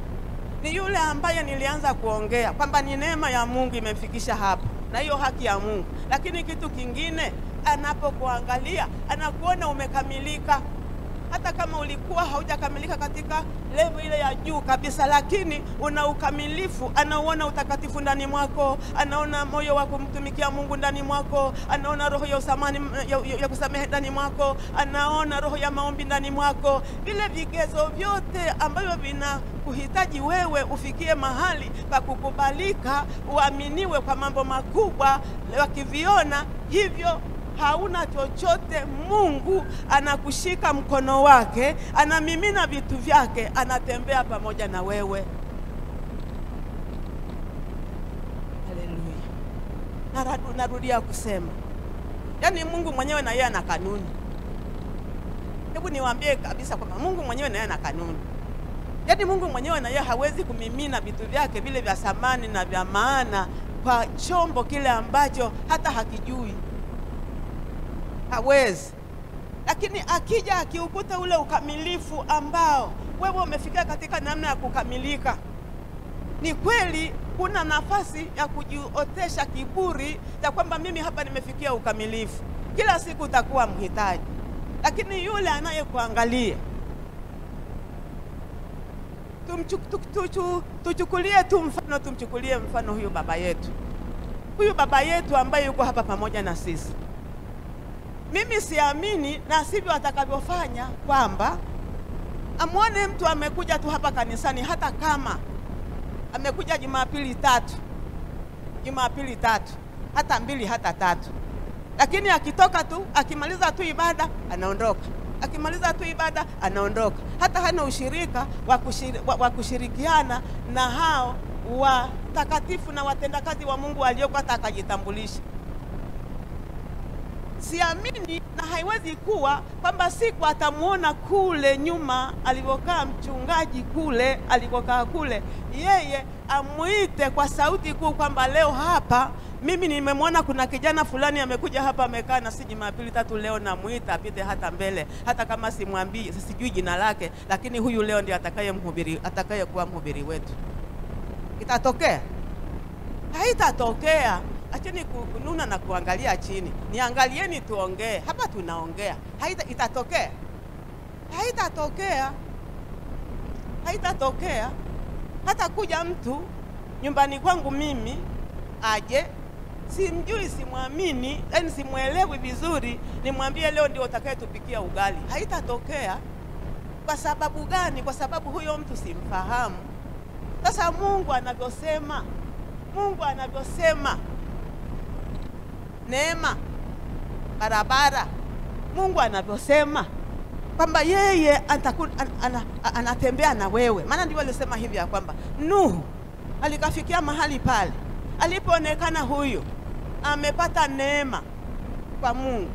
ni yule ambaye nilianza kuongea kwamba ni neema ya Mungu imemfikisha hapa, na hiyo haki ya Mungu. Lakini kitu kingine, anapokuangalia anakuona umekamilika. Hata kama ulikuwa haujakamilika katika level ile ya juu kabisa, lakini una ukamilifu. Anaona utakatifu ndani mwako, anaona moyo wa kumtumikia Mungu ndani mwako, anaona roho ya usamani ya kusamehe ndani mwako, anaona roho ya maombi ndani mwako. Vile vigezo vyote ambavyo vinakuhitaji wewe ufikie mahali pa kukubalika, uaminiwe kwa mambo makubwa, wakiviona hivyo hauna chochote, Mungu anakushika mkono wake, anamimina vitu vyake, anatembea pamoja na wewe. Haleluya. Narudia kusema, yani Mungu mwenyewe na yeye ana kanuni. Hebu niwaambie kabisa kwamba Mungu mwenyewe na yeye ana kanuni. Yani Mungu mwenyewe na yeye hawezi kumimina vitu vyake vile vya samani na vya maana kwa chombo kile ambacho hata hakijui. Hawezi. Lakini akija akiukuta ule ukamilifu ambao wewe umefikia katika namna ya kukamilika, ni kweli kuna nafasi ya kujiotesha kiburi ya kwamba mimi hapa nimefikia ukamilifu. Kila siku utakuwa mhitaji. Lakini yule anayekuangalia tuchukulie tu mfano, tumchukulie mfano huyu baba yetu. Huyu baba yetu ambaye yuko hapa pamoja na sisi. Mimi siamini na sivyo atakavyofanya kwamba amwone mtu amekuja tu hapa kanisani, hata kama amekuja Jumapili tatu, hata 2 hata 3. Lakini akitoka tu, akimaliza tu ibada anaondoka. Akimaliza tu ibada anaondoka. Hata hana ushirika wa kushirikiana na hao watakatifu na watendakazi wa Mungu waliokuwa hata akajitambulisha. Siamini na haiwezi kuwa kwamba siku atamuona kule nyuma alivyokaa mchungaji kule alikokaa kule, yeye amuite kwa sauti kuu kwamba leo hapa mimi nimemwona kuna kijana fulani amekuja hapa amekaa na si Jumapili 3 leo, namuita apite hata mbele, hata kama simwambii, sijui jina lake, lakini huyu leo ndiye atakayekuwa mhubiri wetu. Itatokea? Haitatokea. Acheni kununa na kuangalia chini. Niangalieni tuongee. Hapa tunaongea. Itatokea? Haitatokea. Hata kuja mtu nyumbani kwangu mimi aje, simjui, simwamini, yani simuelewi vizuri, nimwambie leo ndio utakayetupikia ugali. Haitatokea. Kwa sababu gani? Kwa sababu huyo mtu simfahamu. Sasa Mungu anavyosema neema, barabara, Mungu anavyosema kwamba yeye anatembea na wewe. Maana ndio alisema hivi ya kwamba Nuhu alikafikia mahali pale alipoonekana huyu amepata neema kwa Mungu.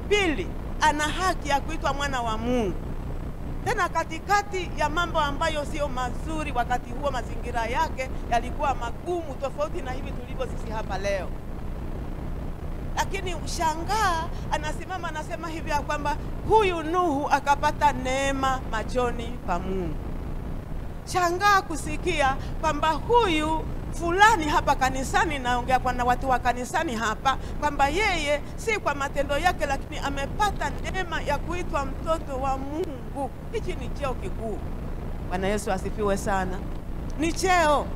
Pili, ana haki ya kuitwa mwana wa Mungu. Tena katikati ya mambo ambayo sio mazuri, wakati huo mazingira yake yalikuwa magumu, tofauti na hivi tulivyo sisi hapa leo. Lakini ushangaa anasimama anasema hivi ya kwamba huyu Nuhu akapata neema machoni pa Mungu. Shangaa kusikia kwamba huyu fulani hapa kanisani, naongea kwa na watu wa kanisani hapa, kwamba yeye si kwa matendo yake, lakini amepata neema ya kuitwa mtoto wa Mungu. Hichi ni cheo kikuu. Bwana Yesu asifiwe sana. Ni cheo.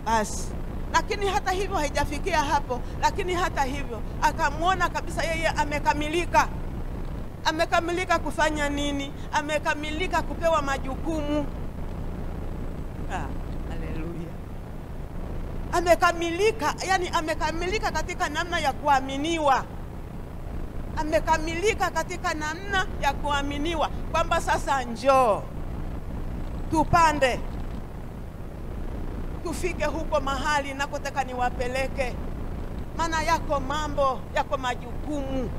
Basi. Lakini hata hivyo haijafikia hapo. Lakini hata hivyo akamwona kabisa yeye amekamilika. Amekamilika kufanya nini? Amekamilika kupewa majukumu. Haleluya. Amekamilika, yani amekamilika katika namna ya kuaminiwa. Amekamilika katika namna ya kuaminiwa kwamba sasa njoo tupande tufike huko mahali nakotaka niwapeleke. Maana yako mambo, yako majukumu,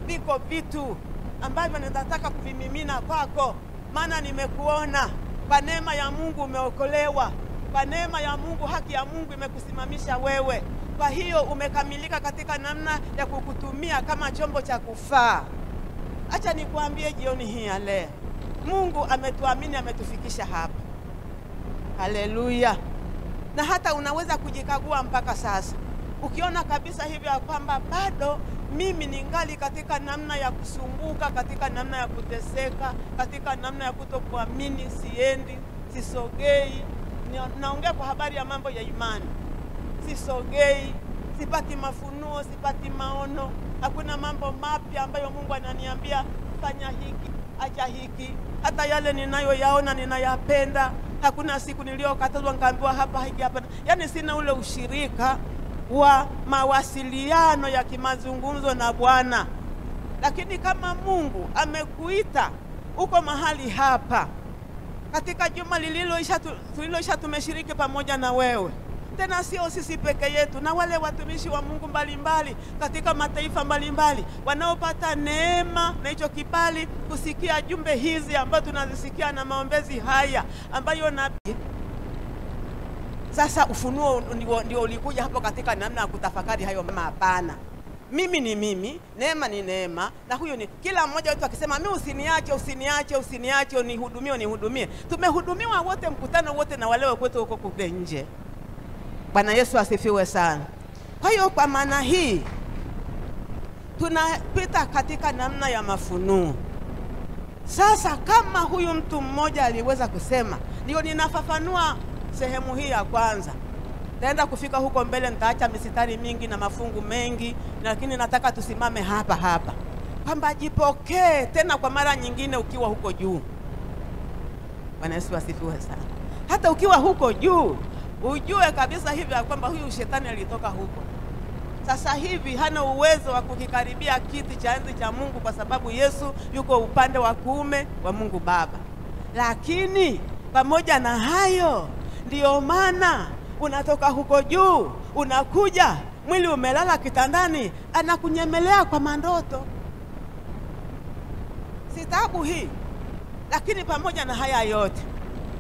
viko vitu ambavyo nitataka kuvimimina kwako. Maana nimekuona kwa neema ya Mungu umeokolewa. Kwa neema ya Mungu, haki ya Mungu imekusimamisha wewe. Kwa hiyo umekamilika katika namna ya kukutumia kama chombo cha kufaa. Acha nikuambie jioni hii ya leo, Mungu ametuamini, ametufikisha hapa. Haleluya. Na hata unaweza kujikagua mpaka sasa, ukiona kabisa hivyo ya kwamba bado mimi ningali katika namna ya kusumbuka, katika namna ya kuteseka, katika namna ya kutokuamini, siendi, sisogei. Naongea kwa habari ya mambo ya imani. Sisogei, sipati mafunuo, sipati maono. Hakuna mambo mapya ambayo Mungu ananiambia fanya hiki, acha hiki. Hata yale ninayoyaona ninayapenda. Hakuna siku niliyokatazwa nikaambiwa hapa hiki hapa. Yaani sina ule ushirika wa mawasiliano ya kimazungumzo na Bwana. Lakini kama Mungu amekuita uko mahali hapa, katika juma tuliloisha tumeshiriki pamoja na wewe. Tena sio sisi peke yetu, na wale watumishi wa Mungu mbalimbali katika mataifa mbalimbali wanaopata neema na hicho kibali kusikia jumbe hizi ambazo tunazisikia na maombezi haya ambayo nabii. Sasa ufunuo ndio ulikuja hapo katika namna ya kutafakari hayo. Hapana, mimi ni mimi, neema ni neema, na huyo ni kila mmoja wetu akisema mimi usiniache nihudumie. Tumehudumiwa wote, mkutano wote, na wale wetu huko kule nje. Bwana Yesu asifiwe sana. Kwa hiyo kwa maana hii tunapita katika namna ya mafunuo. Sasa kama huyu mtu mmoja aliweza kusema Ndio ninafafanua sehemu hii ya kwanza. Taenda kufika huko mbele, nitaacha misitari mingi na mafungu mengi, lakini nataka tusimame hapa kwamba jipokee tena kwa mara nyingine ukiwa huko juu. Bwana Yesu asifiwe sana. Hata ukiwa huko juu, ujue kabisa hivi ya kwamba huyu shetani alitoka huko. Sasa hivi hana uwezo wa kukikaribia kiti cha enzi cha Mungu, kwa sababu Yesu yuko upande wa kuume wa Mungu Baba. Lakini pamoja na hayo, ndiyo maana unatoka huko juu, unakuja, mwili umelala kitandani, anakunyemelea kwa mandoto. Sitabu hii. Lakini pamoja na haya yote,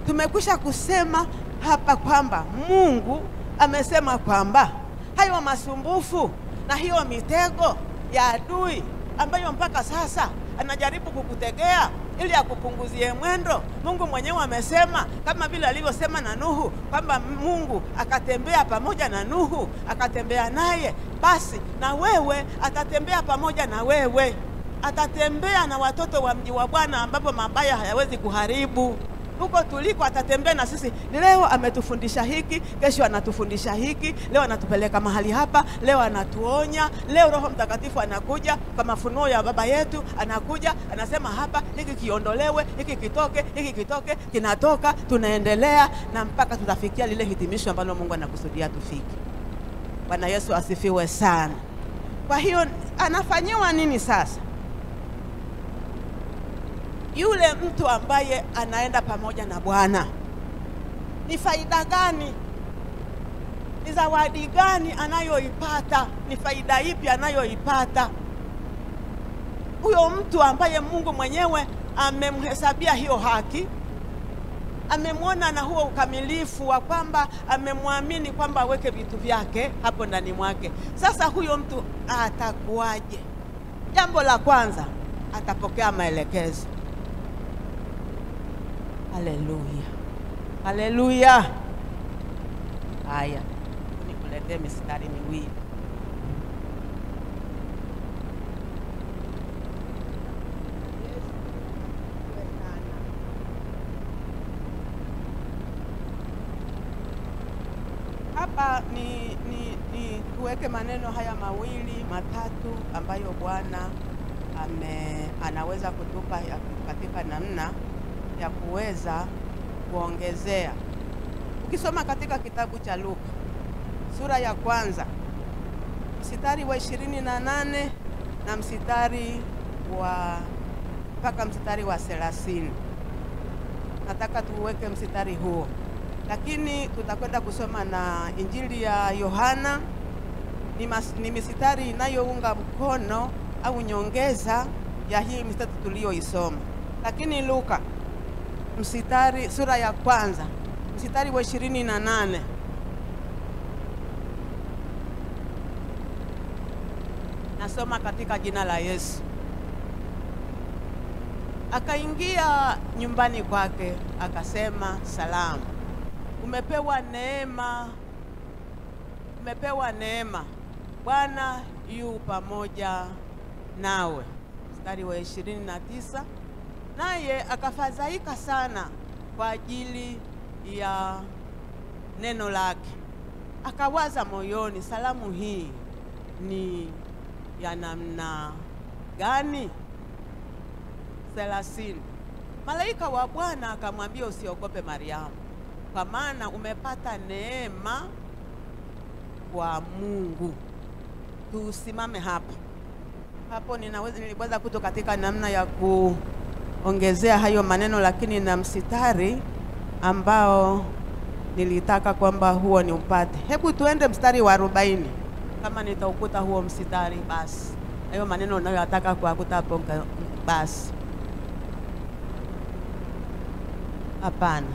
tumekwisha kusema hapa kwamba Mungu amesema kwamba hayo masumbufu na hiyo mitego ya adui ambayo mpaka sasa anajaribu kukutegea ili akupunguzie mwendo, Mungu mwenyewe amesema, kama vile alivyosema na Nuhu kwamba Mungu akatembea pamoja na Nuhu, akatembea naye, basi na wewe atatembea pamoja na wewe. Atatembea na watoto wa mji wa Bwana ambapo mabaya hayawezi kuharibu. Huko tuliko atatembea na sisi. Leo ametufundisha hiki, kesho anatufundisha hiki, leo anatupeleka mahali hapa, leo anatuonya, leo Roho Mtakatifu anakuja kwa mafunuo ya baba yetu, anakuja anasema hapa hiki kiondolewe, hiki kitoke, kinatoka, tunaendelea na mpaka tutafikia lile hitimisho ambalo Mungu anakusudia tufike. Bwana Yesu asifiwe sana. Kwa hiyo anafanyiwa nini sasa? Yule mtu ambaye anaenda pamoja na Bwana, ni faida gani? Ni zawadi gani anayoipata? Ni faida ipi anayoipata? Huyo mtu ambaye Mungu mwenyewe amemhesabia hiyo haki, amemwona na huo ukamilifu wa kwamba amemwamini kwamba aweke vitu vyake hapo ndani mwake. Sasa huyo mtu atakuwaje? Jambo la kwanza, atapokea maelekezo. Haleluya. Haleluya. Haya, nikuletee mistari miwili. Hapa ni tuweke maneno haya mawili matatu ambayo Bwana anaweza kutupa katika namna ya kuweza kuongezea. Ukisoma katika kitabu cha Luka sura ya kwanza mstari wa 28 na mstari wa mpaka mstari wa 30, nataka tuweke mstari huo, lakini tutakwenda kusoma na Injili ya Yohana. Ni mstari inayounga mkono au nyongeza ya hii mstari tuliyoisoma. Lakini Luka sura ya kwanza mstari wa 28, nasoma katika jina la Yesu. Akaingia nyumbani kwake, akasema, salamu, umepewa neema, Bwana yu pamoja nawe. Mstari wa 29, naye akafadhaika sana kwa ajili ya neno lake, akawaza moyoni, salamu hii ni ya namna gani? 30, malaika wa Bwana akamwambia, usiogope Mariamu, kwa maana umepata neema kwa Mungu. Tusimame hapo niliweza kuto katika namna ya kuongezea hayo maneno, lakini na mstari ambao nilitaka kwamba huo ni upate. Hebu tuende mstari wa 40. Kama nitaukuta huo mstari, basi hayo maneno unayotaka kuakuta hapo, basi hapana.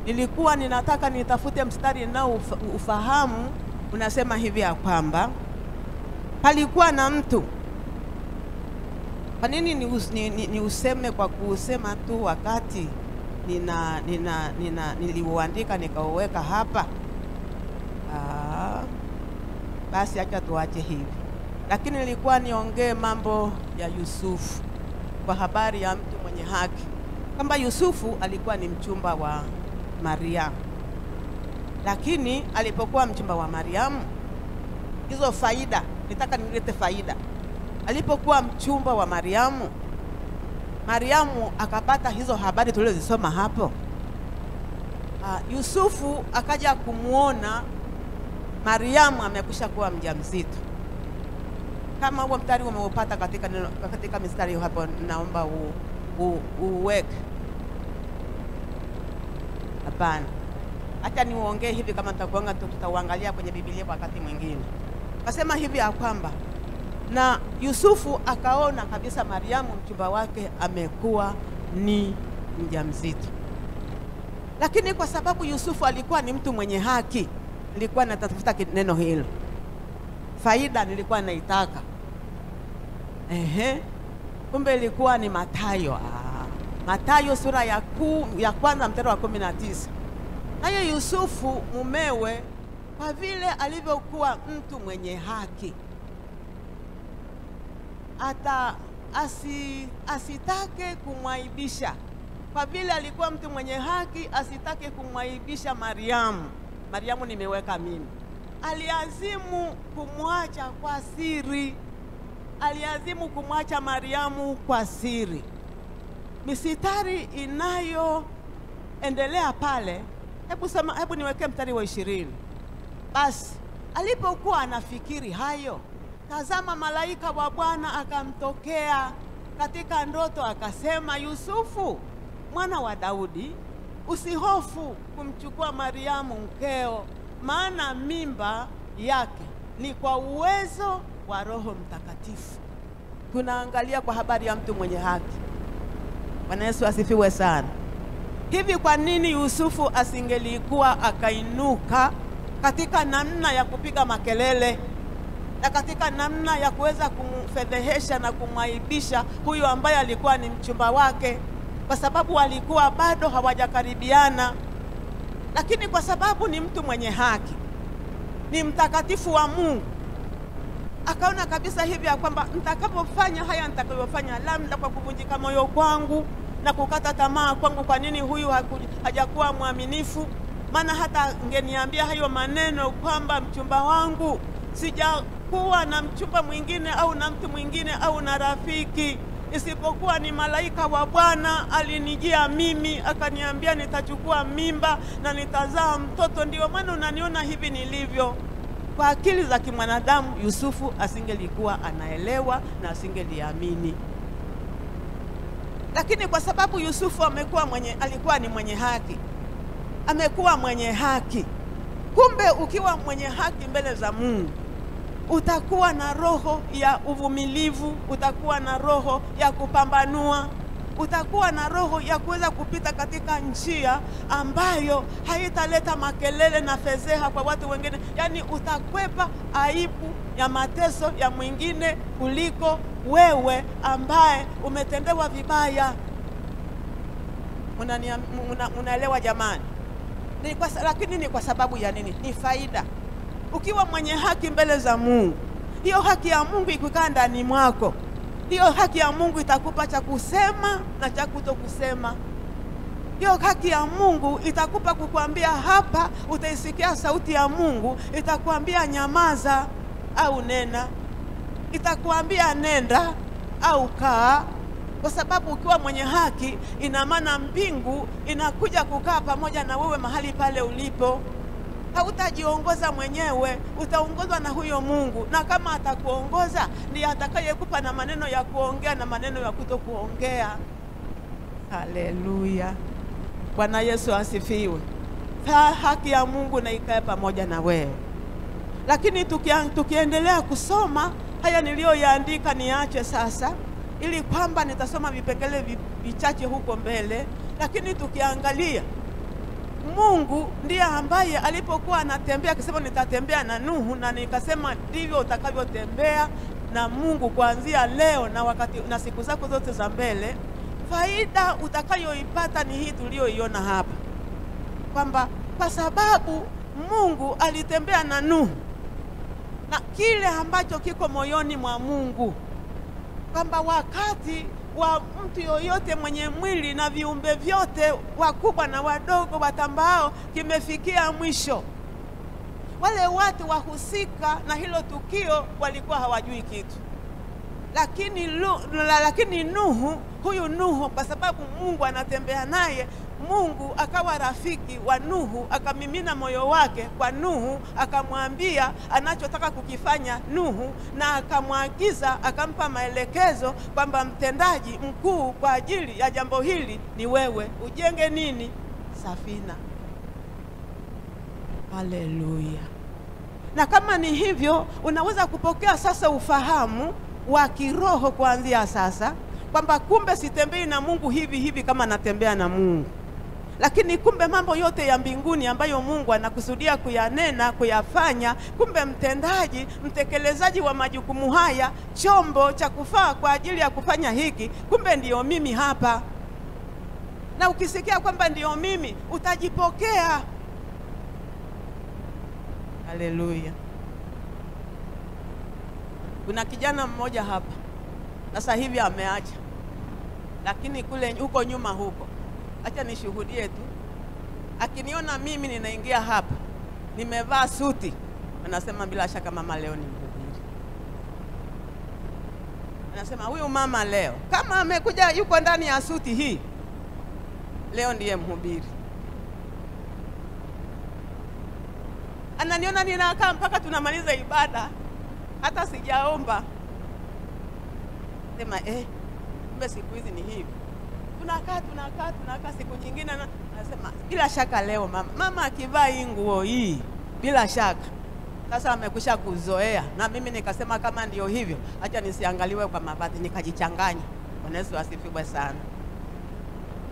Nilikuwa ninataka nitafute mstari nao ufahamu. Unasema hivi ya kwamba palikuwa na mtu. Kwa nini ni useme kwa kusema tu wakati niliuandika nikauweka hapa? Basi acha tuache hivi. Lakini nilikuwa niongee mambo ya Yusufu, kwa habari ya mtu mwenye haki, kwamba Yusufu alikuwa ni mchumba wa Mariamu. Lakini alipokuwa mchumba wa Mariamu, hizo faida, nitaka nilete faida. Alipokuwa mchumba wa Mariamu, Mariamu akapata hizo habari tulizosoma hapo. Yusufu akaja kumuona Mariamu amekwisha kuwa mjamzito. Kama huo mstari umeupata katika mistari hapo, naomba uweke. Hapana, acha niuongee hivi, kama tutakuanga tutauangalia kwenye Biblia wakati mwingine. Kasema hivi ya kwamba na Yusufu akaona kabisa Mariamu mchumba wake amekuwa ni mjamzito. Lakini kwa sababu Yusufu alikuwa ni mtu mwenye haki, nilikuwa natafuta neno hilo. Faida nilikuwa naitaka. Kumbe ilikuwa ni Mathayo. Mathayo sura ya kwanza mstari wa 19. Naye Yusufu mumewe, kwa vile alivyokuwa mtu mwenye haki, hata asitake kumwaibisha. Kwa vile alikuwa mtu mwenye haki, asitake kumwaibisha Mariamu. Mariamu nimeweka mimi. Aliazimu kumwacha kwa siri. Aliazimu kumwacha Mariamu kwa siri. Misitari inayoendelea pale, hebu niweke mstari wa 20. Basi alipokuwa anafikiri hayo, tazama malaika wa Bwana akamtokea katika ndoto akasema, Yusufu mwana wa Daudi, usihofu kumchukua Mariamu mkeo, maana mimba yake ni kwa uwezo wa Roho Mtakatifu. Tunaangalia kwa habari ya mtu mwenye haki. Bwana Yesu asifiwe sana. Hivi kwa nini Yusufu asingelikuwa akainuka katika namna ya kupiga makelele na katika namna ya kuweza kumfedhehesha na kumwaibisha huyu ambaye alikuwa ni mchumba wake, kwa sababu walikuwa bado hawajakaribiana? Lakini kwa sababu ni mtu mwenye haki, ni mtakatifu wa Mungu, akaona kabisa hivi ya kwamba nitakapofanya haya nitakayofanya, labda kwa kuvunjika moyo kwangu na kukata tamaa kwangu, kwa nini huyu hajakuwa mwaminifu? Maana hata ngeniambia hayo maneno kwamba mchumba wangu, sijakuwa na mchumba mwingine au na mtu mwingine au na rafiki, isipokuwa ni malaika wa Bwana alinijia mimi akaniambia nitachukua mimba na nitazaa mtoto, ndio maana unaniona hivi nilivyo. Kwa akili za kimwanadamu Yusufu asingelikuwa anaelewa na asingeliamini. Lakini kwa sababu Yusufu alikuwa ni mwenye haki, amekuwa mwenye haki. Kumbe ukiwa mwenye haki mbele za Mungu, utakuwa na roho ya uvumilivu, utakuwa na roho ya kupambanua, utakuwa na roho ya kuweza kupita katika njia ambayo haitaleta makelele na fedheha kwa watu wengine. Yani utakwepa aibu ya mateso ya mwingine kuliko wewe ambaye umetendewa vibaya. Unaelewa jamani? Lakini ni kwa sababu ya nini? Ni faida. Ukiwa mwenye haki mbele za Mungu, hiyo haki ya Mungu ikikaa ndani mwako, hiyo haki ya Mungu itakupa cha kusema na cha kutokusema. Hiyo haki ya Mungu itakupa kukuambia hapa, utaisikia sauti ya Mungu itakuambia nyamaza au nena, itakuambia nenda au kaa. Kwa sababu ukiwa mwenye haki, ina maana mbingu inakuja kukaa pamoja na wewe mahali pale ulipo. Hautajiongoza mwenyewe, utaongozwa na huyo Mungu, na kama atakuongoza ndiye atakayekupa na maneno ya kuongea na maneno ya kutokuongea. Haleluya. Bwana Yesu asifiwe. Haki ya Mungu na ikae pamoja na wewe. Lakini tukiendelea kusoma haya niliyoyaandika, niache sasa ili kwamba nitasoma vipengele vichache huko mbele. Lakini tukiangalia, Mungu ndiye ambaye alipokuwa anatembea akisema nitatembea na Nuhu, na nikasema ndivyo utakavyotembea na Mungu kuanzia leo na siku zako zote za mbele. Faida utakayoipata ni hii tuliyoiona hapa, kwamba kwa sababu Mungu alitembea na Nuhu, na kile ambacho kiko moyoni mwa Mungu, kwamba wakati wa mtu yoyote mwenye mwili na viumbe vyote wakubwa na wadogo watambao kimefikia mwisho. Wale watu wahusika na hilo tukio walikuwa hawajui kitu. Lakini Nuhu, huyu Nuhu, kwa sababu Mungu anatembea naye, Mungu akawa rafiki wa Nuhu, akamimina moyo wake kwa Nuhu, akamwambia anachotaka kukifanya Nuhu, na akamwagiza, akampa maelekezo kwamba mtendaji mkuu kwa ajili ya jambo hili ni wewe. Ujenge nini? Safina. Haleluya. Na kama ni hivyo, unaweza kupokea sasa ufahamu wa kiroho kuanzia sasa, kwamba kumbe sitembei na Mungu hivi hivi kama natembea na Mungu. Lakini kumbe mambo yote ya mbinguni ambayo Mungu anakusudia kuyanena, kuyafanya, kumbe mtendaji, mtekelezaji wa majukumu haya, chombo cha kufaa kwa ajili ya kufanya hiki, kumbe ndiyo mimi hapa. Na ukisikia kwamba ndiyo mimi, utajipokea. Haleluya. Kuna kijana mmoja hapa sasa hivi ameacha, lakini kule huko nyuma huko, acha nishuhudie tu, akiniona mimi ninaingia hapa nimevaa suti, anasema bila shaka mama leo ni mhubiri. Anasema huyu mama leo kama amekuja yuko ndani ya suti hii, leo ndiye mhubiri. Ananiona ninakaa mpaka tunamaliza ibada, hata sijaomba. Sema kumbe siku hizi ni hivi. Tunakaa siku nyingine anasema bila shaka leo mama akivaa hii nguo hii bila shaka sasa amekwisha kuzoea. Na mimi nikasema kama ndio hivyo, acha nisiangaliwe kwa mavazi, nikajichanganya. Bwana Yesu asifiwe sana.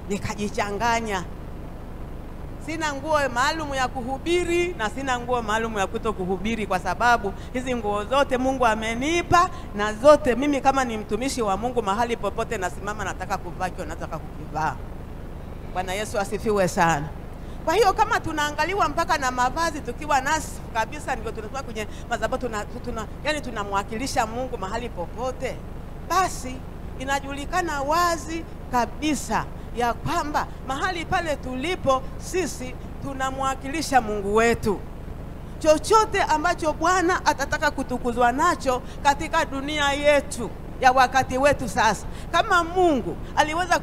Nikajichanganya. Sina nguo maalum ya kuhubiri na sina nguo maalum ya kutokuhubiri, kwa sababu hizi nguo zote Mungu amenipa, na zote mimi kama ni mtumishi wa Mungu mahali popote nasimama nataka kuvaa kile nataka kukivaa. Bwana Yesu asifiwe sana. Kwa hiyo kama tunaangaliwa mpaka na mavazi tukiwa nasi kabisa, ndio tunatoka kwenye madhabahu yani tunamwakilisha Mungu mahali popote, basi inajulikana wazi kabisa ya kwamba mahali pale tulipo sisi tunamwakilisha Mungu wetu. Chochote ambacho Bwana atataka kutukuzwa nacho katika dunia yetu ya wakati wetu sasa, kama Mungu aliweza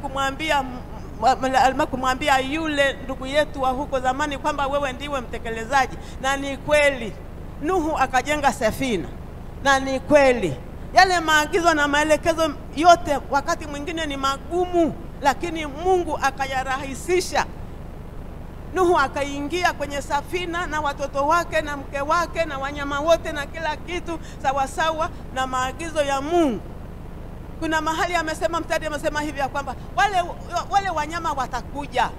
kumwambia yule ndugu yetu wa huko zamani kwamba wewe ndiwe mtekelezaji, na ni kweli Nuhu akajenga safina, na ni kweli yale maagizo na maelekezo yote wakati mwingine ni magumu, lakini Mungu akayarahisisha. Nuhu akaingia kwenye safina na watoto wake na mke wake na wanyama wote na kila kitu sawasawa na maagizo ya Mungu. Kuna mahali amesema, mstari amesema hivi ya kwamba wale wanyama watakuja.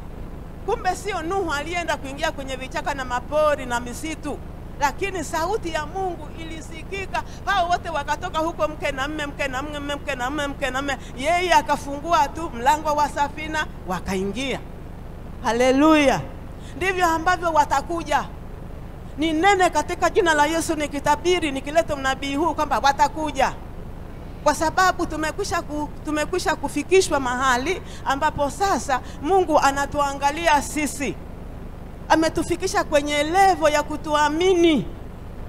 Kumbe sio Nuhu alienda kuingia kwenye vichaka na mapori na misitu, lakini sauti ya Mungu ilisikika. Hao wote wakatoka huko, mke na mme, yeye akafungua tu mlango wa safina wakaingia. Haleluya. Ndivyo ambavyo watakuja. Ni nene katika jina la Yesu nikitabiri, nikileta unabii huu kwamba watakuja. Kwa sababu tumekwisha kufikishwa mahali ambapo sasa Mungu anatuangalia sisi. Ametufikisha kwenye levo ya kutuamini.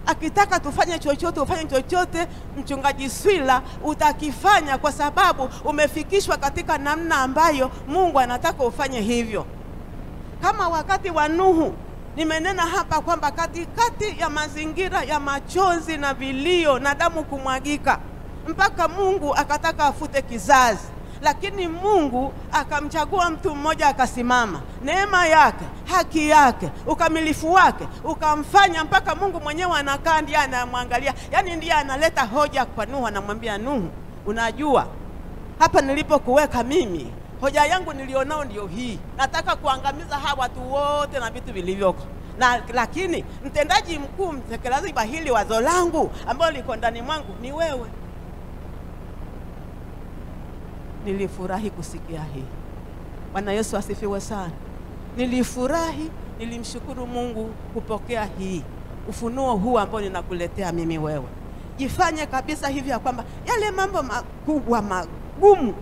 Akitaka tufanye chochote, mchungaji Swila, utakifanya, kwa sababu umefikishwa katika namna ambayo Mungu anataka ufanye hivyo. Kama wakati wa Nuhu, nimenena hapa kwamba katikati ya mazingira ya machozi na vilio na damu kumwagika, mpaka Mungu akataka afute kizazi, lakini Mungu akamchagua mtu mmoja akasimama. Neema yake, haki yake, ukamilifu wake ukamfanya mpaka Mungu mwenyewe anakaa ndiye anamwangalia. Yani ndiye analeta hoja kwa Nuhu, anamwambia Nuhu, unajua hapa nilipokuweka mimi, hoja yangu nilionao ndio hii. Nataka kuangamiza hawa watu wote na vitu vilivyoko. Lakini mtendaji mkuu, mtekelezaji wa hili wazo langu ambalo liko ndani mwangu ni wewe. Nilifurahi kusikia hii. Bwana Yesu asifiwe sana. Nilifurahi, nilimshukuru Mungu kupokea hii ufunuo huu ambao ninakuletea mimi wewe. Jifanye kabisa hivi ya kwamba yale mambo makubwa magumu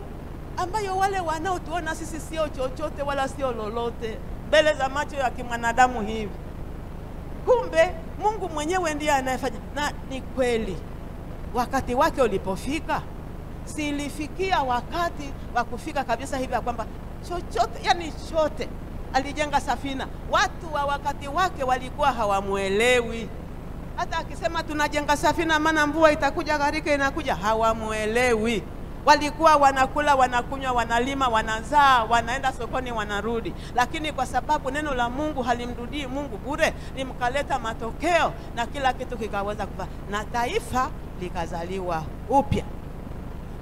ambayo wale wanaotuona sisi sio chochote wala sio lolote mbele za macho ya kimwanadamu hivi, kumbe Mungu mwenyewe ndiye anayefanya. Na ni kweli wakati wake ulipofika, silifikia wakati wa kufika kabisa hivi ya kwamba chochote, yani chote. Alijenga safina, watu wa wakati wake walikuwa hawamuelewi. Hata akisema tunajenga safina maana mvua itakuja, gharika inakuja, hawamuelewi. Walikuwa wanakula, wanakunywa, wanalima, wanazaa, wanaenda sokoni, wanarudi. Lakini kwa sababu neno la Mungu halimrudii Mungu bure, limkaleta matokeo na kila kitu kikaweza kufa, na taifa likazaliwa upya.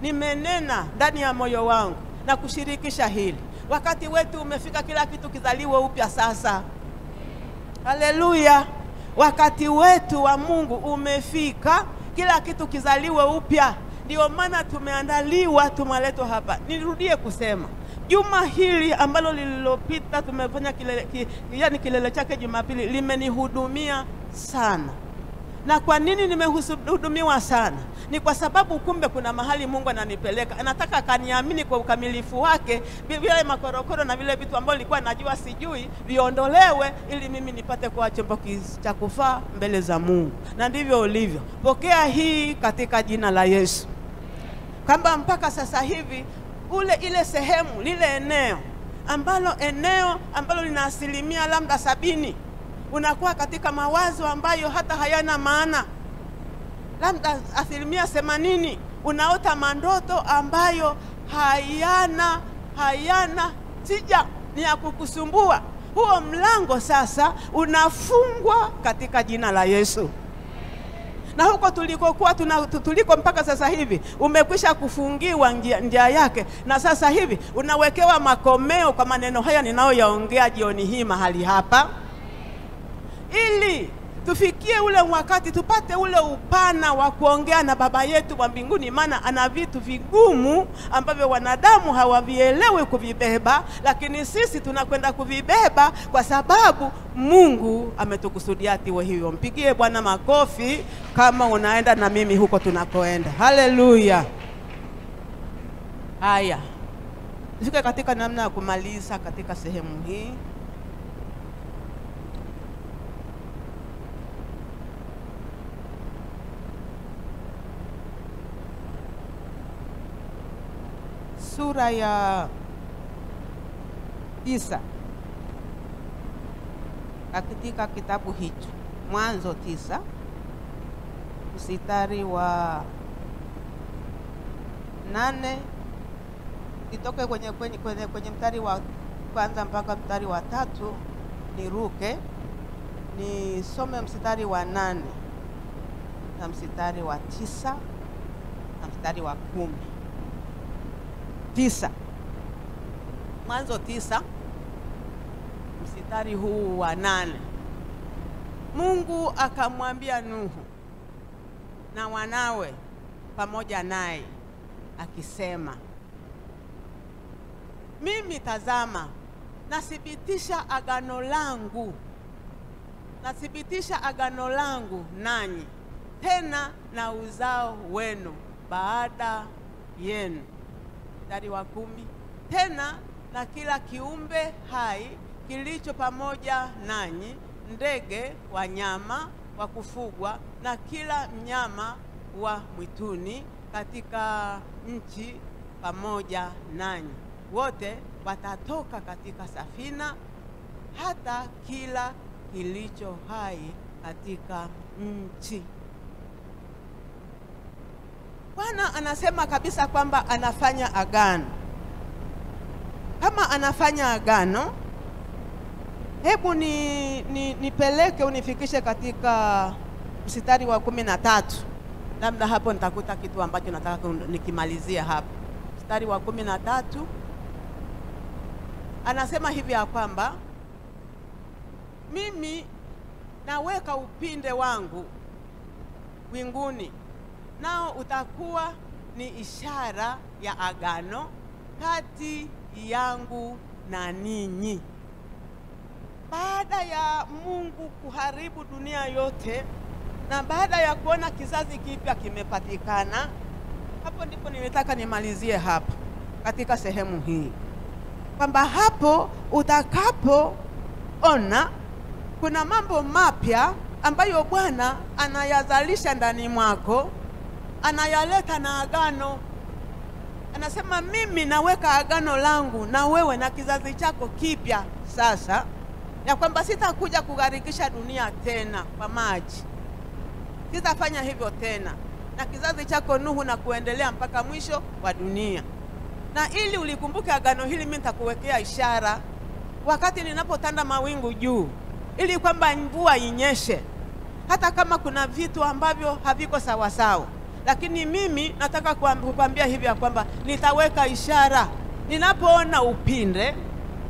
Nimenena ndani ya moyo wangu na kushirikisha hili. Wakati wetu umefika, kila kitu kizaliwe upya sasa. Haleluya. Wakati wetu wa Mungu umefika, kila kitu kizaliwe upya. Ndio maana tumeandaliwa, tumeletwa hapa. Nirudie kusema, juma hili ambalo lililopita tumefanya kilele chake Jumapili, limenihudumia sana. Na kwa nini nimehudumiwa sana? Ni kwa sababu kumbe kuna mahali Mungu ananipeleka. Anataka kaniamini kwa ukamilifu wake, vile makorokoro na vile vitu ambavyo nilikuwa najua sijui viondolewe, ili mimi nipate kuwa chombo cha kufaa mbele za Mungu. Na ndivyo ulivyo. Pokea hii katika jina la Yesu. Kamba mpaka sasa hivi ile sehemu, lile eneo ambalo lina asilimia labda 70, unakuwa katika mawazo ambayo hata hayana maana. Labda asilimia 80 unaota mandoto ambayo hayana tija, ni ya kukusumbua. Huo mlango sasa unafungwa katika jina la Yesu. Na huko tuliko mpaka sasa hivi umekwisha kufungiwa njia yake, na sasa hivi unawekewa makomeo kwa maneno haya ninayoyaongea jioni hii mahali hapa, ili tufikie ule wakati tupate ule upana wa kuongea na Baba yetu wa mbinguni. Maana ana vitu vigumu ambavyo wanadamu hawavielewi kuvibeba, lakini sisi tunakwenda kuvibeba kwa sababu Mungu ametukusudia atiwe hivyo. Mpigie Bwana makofi kama unaenda na mimi huko tunakoenda. Haleluya. Haya, tufike katika namna ya kumaliza katika sehemu hii. Sura ya 9 katika kitabu hicho, Mwanzo 9 mstari wa 8, itoke kwenye mstari wa kwanza mpaka mstari wa 3. Niruke nisome mstari wa 8 na mstari wa 9 na mstari wa 10. 9. Mwanzo 9 mstari huu wa 8. Mungu akamwambia Nuhu na wanawe pamoja naye akisema, mimi tazama nathibitisha agano langu nanyi, tena na uzao wenu baada yenu. Mstari wa 10, tena na kila kiumbe hai kilicho pamoja nanyi, ndege, wanyama wa kufugwa na kila mnyama wa mwituni katika nchi pamoja nanyi, wote watatoka katika safina, hata kila kilicho hai katika nchi. Bwana anasema kabisa kwamba anafanya agano. Kama anafanya agano, hebu nipeleke unifikishe katika mstari wa 13. Labda hapo nitakuta kitu ambacho nataka nikimalizia hapa. Mstari wa 13 anasema hivi ya kwamba mimi naweka upinde wangu winguni, nao utakuwa ni ishara ya agano kati yangu na ninyi. Baada ya Mungu kuharibu dunia yote na baada ya kuona kizazi kipya kimepatikana, hapo ndipo nimetaka nimalizie hapa. katika sehemu hii, kwamba hapo utakapoona kuna mambo mapya ambayo Bwana anayazalisha ndani mwako, anayaleta na agano. Anasema mimi naweka agano langu na wewe na kizazi chako kipya sasa, ya kwamba sitakuja kugharikisha dunia tena kwa maji. Sitafanya hivyo tena na kizazi chako Nuhu na kuendelea mpaka mwisho wa dunia. Na ili ulikumbuke agano hili, mimi nitakuwekea ishara wakati ninapotanda mawingu juu, ili kwamba mvua inyeshe, hata kama kuna vitu ambavyo haviko sawa sawa. Lakini mimi nataka kukwambia hivi ya kwamba nitaweka ishara. Ninapoona upinde,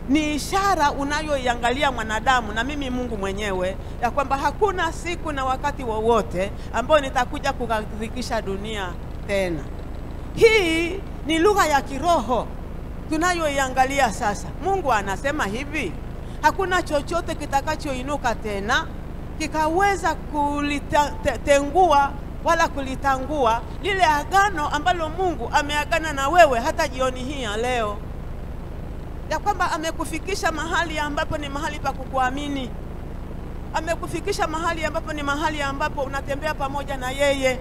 ni ishara unayoiangalia mwanadamu na mimi Mungu mwenyewe, ya kwamba hakuna siku na wakati wowote ambao nitakuja kugharikisha dunia tena. Hii ni lugha ya kiroho tunayoiangalia sasa. Mungu anasema hivi, hakuna chochote kitakachoinuka tena kikaweza kulitengua wala kulitangua lile agano ambalo Mungu ameagana na wewe hata jioni hii ya leo, ya kwamba amekufikisha mahali ambapo ni mahali pa kukuamini. Amekufikisha mahali ambapo ni mahali ambapo unatembea pamoja na yeye.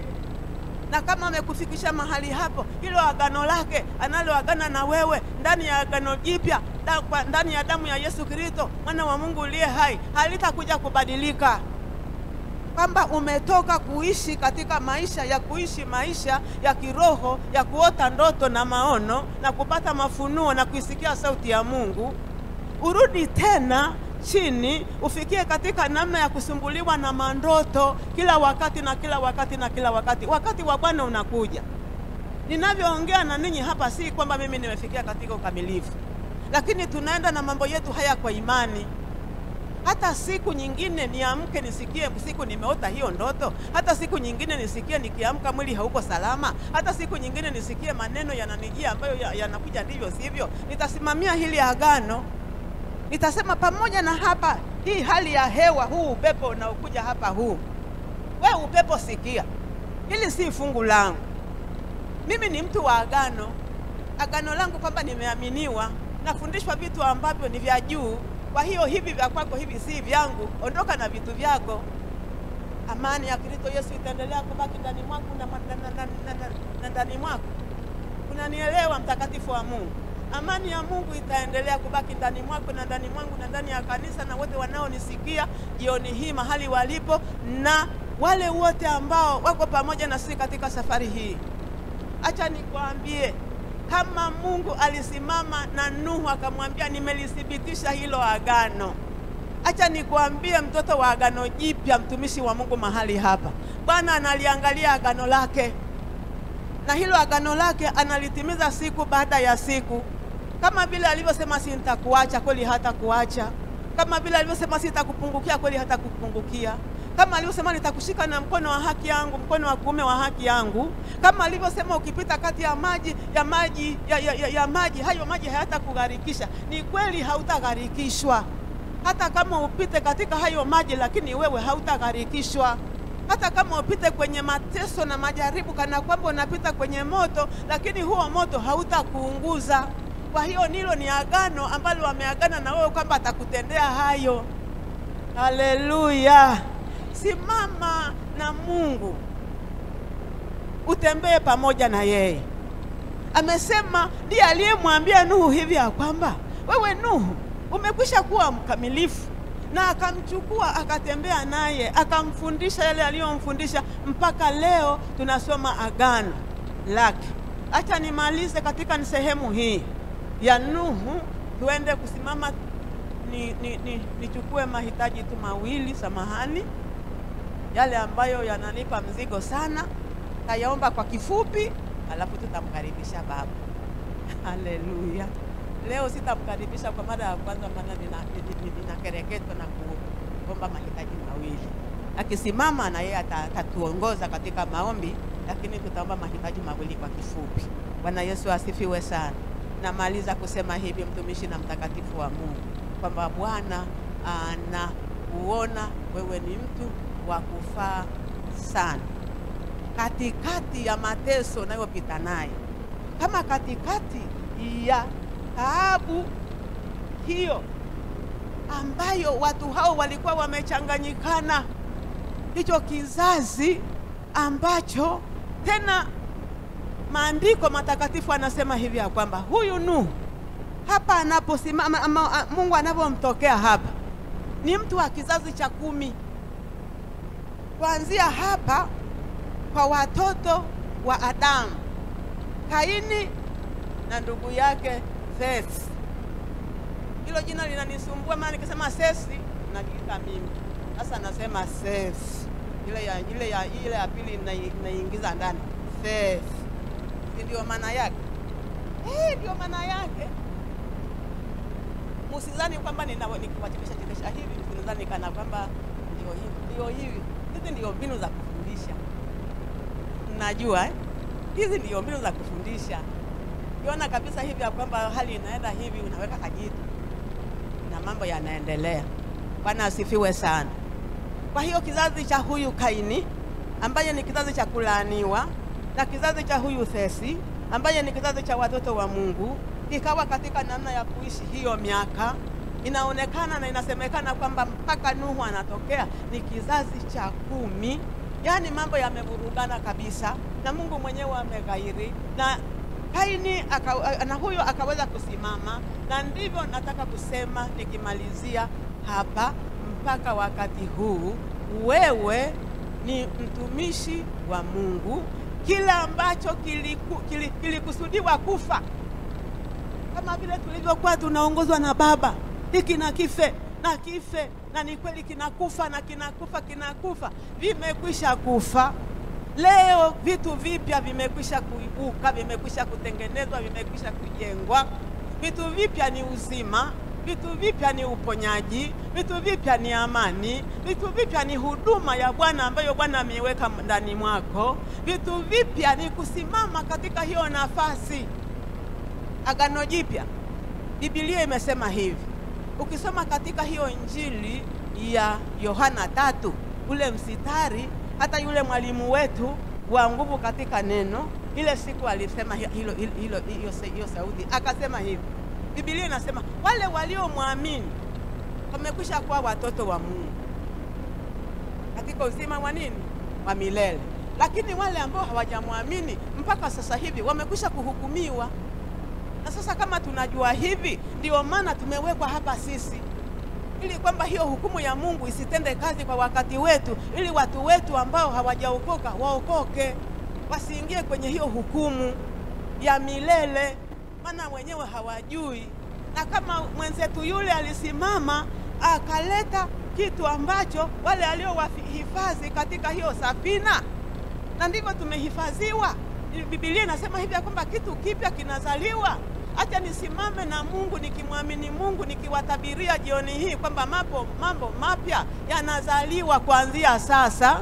Na kama amekufikisha mahali hapo, hilo agano lake analoagana na wewe ndani ya agano jipya, ndani ya damu ya Yesu Kristo mwana wa Mungu aliye hai, halitakuja kubadilika. Kwamba umetoka kuishi katika maisha ya kiroho, ya kuota ndoto na maono na kupata mafunuo na kuisikia sauti ya Mungu, urudi tena chini, ufikie katika namna ya kusumbuliwa na mandoto kila wakati na kila wakati na kila wakati. Wakati wa Bwana unakuja. Ninavyoongea na ninyi hapa si kwamba mimi nimefikia katika ukamilifu, lakini tunaenda na mambo yetu haya kwa imani. Hata siku nyingine niamke nisikie siku nimeota hiyo ndoto. Hata siku nyingine nisikie nikiamka mwili hauko salama. Hata siku nyingine nisikie maneno yananijia ambayo yanakuja ndivyo sivyo. Nitasimamia hili agano. Nitasema pamoja na hapa, hii hali ya hewa, huu upepo unaokuja hapa huu, wewe upepo sikia, hili si fungu langu. Mimi ni mtu wa agano. Agano langu kwamba nimeaminiwa, nafundishwa vitu ambavyo ni vya juu. Kwa hiyo hivi vya kwako hivi si vyangu, ondoka na vitu vyako. Amani ya Kristo Yesu itaendelea kubaki ndani mwako na ndani mwako. Unanielewa mtakatifu wa Mungu? Amani ya Mungu itaendelea kubaki ndani mwako na ndani mwangu na ndani ya kanisa na wote wanaonisikia jioni hii mahali walipo, na wale wote ambao wako pamoja na sisi katika safari hii. Acha nikwambie, kama Mungu alisimama na Nuhu akamwambia nimelithibitisha hilo agano, acha nikwambie mtoto wa agano jipya, mtumishi wa Mungu mahali hapa, Bwana analiangalia agano lake, na hilo agano lake analitimiza siku baada ya siku. Kama vile alivyosema sitakuacha, kweli hatakuacha. Kama vile alivyosema sitakupungukia, kweli hatakupungukia. Kama alivyosema nitakushika na mkono wa haki yangu, mkono wa kuume wa haki yangu. Kama alivyosema ukipita kati ya maji hayo maji hayatakugharikisha. Ni kweli hautagharikishwa. Hata kama upite katika hayo maji, lakini wewe hautagharikishwa. Hata kama upite kwenye mateso na majaribu kana kwamba unapita kwenye moto, lakini huo moto hautakuunguza. Kwa hiyo nilo ni agano ambalo ameagana na wewe kwamba atakutendea hayo. Haleluya! Simama na Mungu, utembee pamoja na yeye. Amesema ndiye aliyemwambia Nuhu hivi ya kwamba wewe Nuhu umekwisha kuwa mkamilifu, na akamchukua akatembea naye akamfundisha yale aliyomfundisha mpaka leo tunasoma agano lake. Acha nimalize katika sehemu hii ya Nuhu, tuende kusimama nichukue mahitaji tu mawili, samahani, yale ambayo yananipa mzigo sana. Tayaomba kwa kifupi, alafu tutamkaribisha baba. Haleluya. Leo sitamkaribisha kwa mara ya kwanza, maana ninakereketwa na kuomba mahitaji mawili. Akisimama na yeye atatuongoza katika maombi, lakini tutaomba mahitaji mawili kwa kifupi. Bwana Yesu asifiwe sana. Namaliza kusema hivi, mtumishi na mtakatifu wa Mungu, kwamba Bwana anakuona wewe ni mtu wa kufaa sana katikati ya mateso unayopita nayo. Kama katikati ya taabu hiyo ambayo watu hao walikuwa wamechanganyikana. Hicho kizazi ambacho tena maandiko matakatifu anasema hivi ya kwamba huyu Nuhu hapa anaposimama, Mungu anapomtokea hapa, ni mtu wa kizazi cha 10. Kuanzia hapa kwa watoto wa Adamu, Kaini na ndugu yake Seth. Hilo jina linanisumbua, maana nikisema Seth najiita mimi. Sasa nasema Seth. Ile ya pili naingiza ndani. Seth. Ndio maana yake. Ndio maana yake. Msidhani kwamba nikiwachekesha hivi, msidhani kana kwamba ndio hivi. Hizi ndio mbinu za kufundisha. Najua hizi ndio mbinu za kufundisha. Ukiona kabisa hivi ya kwamba hali inaenda hivi, unaweka kajitu na mambo yanaendelea. Bwana asifiwe sana. Kwa hiyo kizazi cha huyu Kaini ambaye ni kizazi cha kulaaniwa, na kizazi cha huyu Sethi ambaye ni kizazi cha watoto wa Mungu, ikawa katika namna ya kuishi hiyo miaka, inaonekana na inasemekana kwamba mpaka Nuhu anatokea ni kizazi cha 10. Yaani mambo yamevurugana kabisa, na Mungu mwenyewe ameghairi, na Kaini na huyo akaweza kusimama. Na ndivyo nataka kusema nikimalizia hapa. Mpaka wakati huu wewe ni mtumishi wa Mungu. Kila ambacho kilikusudiwa kufa, kama vile tulivyokuwa tunaongozwa na Baba, hiki na kife na kife, na ni kweli kinakufa na kinakufa, vimekwisha kufa. Leo vitu vipya vimekwisha kuibuka, vimekwisha kutengenezwa, vimekwisha kujengwa. Vitu vipya ni uzima, vitu vipya ni uponyaji, vitu vipya ni amani, vitu vipya ni huduma ya Bwana ambayo Bwana ameiweka ndani mwako. Vitu vipya ni kusimama katika hiyo nafasi. Agano Jipya, Biblia imesema hivi. Ukisoma katika hiyo Injili ya Yohana 3, ule msitari, hata yule mwalimu wetu wa nguvu katika neno, ile siku alisema hiyo sauti, akasema hivi. Biblia inasema wale waliomwamini wamekwisha kuwa watoto wa Mungu katika uzima wa nini? Wa milele. Lakini wale ambao hawajamwamini mpaka sasa hivi wamekwisha kuhukumiwa. Na sasa kama tunajua hivi, ndio maana tumewekwa hapa sisi, ili kwamba hiyo hukumu ya Mungu isitende kazi kwa wakati wetu, ili watu wetu ambao hawajaokoka waokoke, wasiingie kwenye hiyo hukumu ya milele, maana wenyewe hawajui. Na kama mwenzetu yule alisimama akaleta kitu ambacho wale aliowahifadhi katika hiyo safina, na ndivyo tumehifadhiwa. Biblia inasema hivi kwamba kitu kipya kinazaliwa. Acha nisimame na Mungu, nikimwamini Mungu, nikiwatabiria jioni hii kwamba mambo mapya yanazaliwa kuanzia sasa.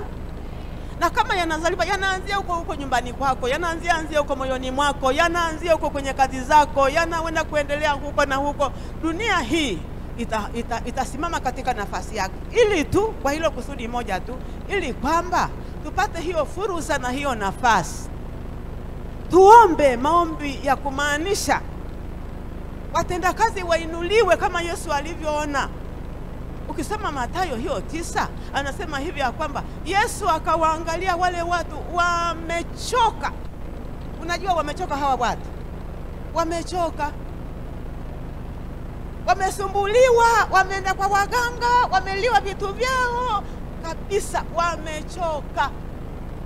Na kama yanazaliwa, yanaanzia huko nyumbani kwako, yanaanzia huko moyoni mwako, yanaanzia huko kwenye kazi zako, yanaenda kuendelea huko na huko. Dunia hii itasimama katika nafasi yake, ili tu kwa hilo kusudi moja tu, ili kwamba tupate hiyo fursa na hiyo nafasi. Tuombe maombi ya kumaanisha watendakazi wainuliwe kama Yesu alivyoona. Ukisoma Mathayo hiyo 9, anasema hivi ya kwamba Yesu akawaangalia wale watu wamechoka. Unajua wamechoka hawa watu? Wamechoka. Wamesumbuliwa, wameenda kwa waganga, wameliwa vitu vyao kabisa, wamechoka.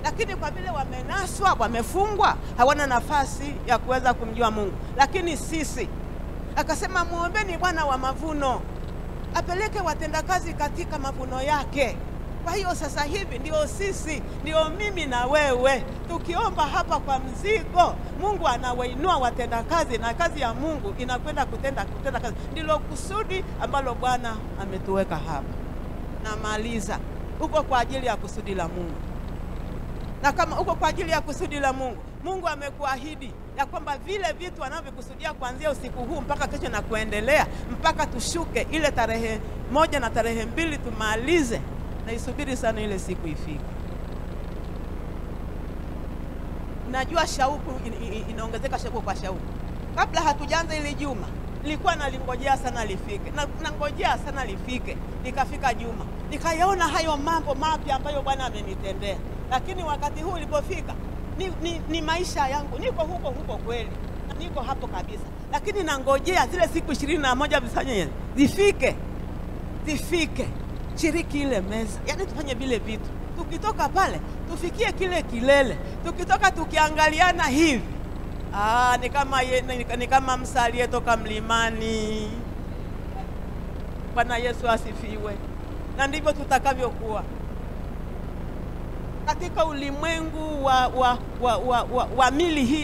Lakini kwa vile wamenaswa, wamefungwa, hawana nafasi ya kuweza kumjua Mungu. Lakini sisi akasema muombeni Bwana wa mavuno apeleke watendakazi katika mavuno yake. Kwa hiyo sasa hivi ndio sisi, ndio mimi na wewe, tukiomba hapa kwa mzigo, Mungu anawainua watendakazi, na kazi ya Mungu inakwenda kutenda kazi. Ndilo kusudi ambalo Bwana ametuweka hapa. Na maliza, uko kwa ajili ya kusudi la Mungu. Na kama uko kwa ajili ya kusudi la Mungu, Mungu amekuahidi ya kwamba vile vitu anavyokusudia kuanzia usiku huu mpaka kesho na kuendelea, mpaka tushuke ile tarehe 1 na tarehe 2 tumalize. Na isubiri sana ile siku ifike. Najua shauku inaongezeka, shauku kwa shauku. kabla hatujaanza ile juma, nilikuwa nalingojea sana lifike. Nangojea sana lifike. Nikafika juma, nikayaona hayo mambo mapya ambayo Bwana amenitendea. Lakini wakati huu ulipofika, ni maisha yangu. Niko huko kweli. Niko hapo kabisa. Lakini nangojea zile siku 21 visanye zifike. Shiriki ile meza. Yaani tufanye vile vitu. Tukitoka pale, tufikie kile kilele. Tukitoka tukiangaliana hivi. Ni kama Musa aliyetoka mlimani. Bwana Yesu asifiwe. Na ndivyo tutakavyokuwa katika ulimwengu wa mili hii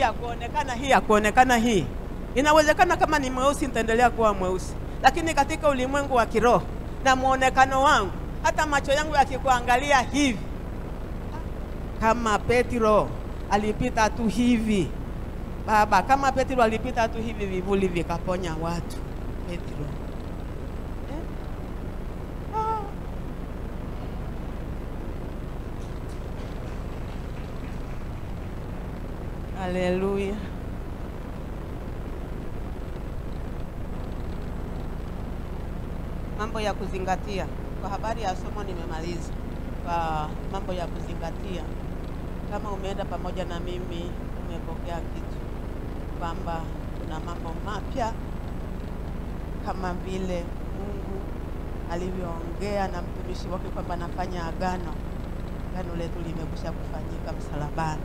ya kuonekana hii. Inawezekana kama ni mweusi nitaendelea kuwa mweusi, lakini katika ulimwengu wa kiroho na muonekano wangu, hata macho yangu yakikuangalia hivi, kama Petro alipita tu hivi, Baba, kama Petro alipita tu hivi, vivuli vikaponya watu. Petro Haleluya. Mambo ya kuzingatia. Kwa habari ya somo nimemaliza. Kwa mambo ya kuzingatia, kama umeenda pamoja na mimi, umepokea kitu kwamba kuna mambo mapya kama vile Mungu alivyoongea na mtumishi wake kwamba anafanya agano letu limekwisha kufanyika msalabani.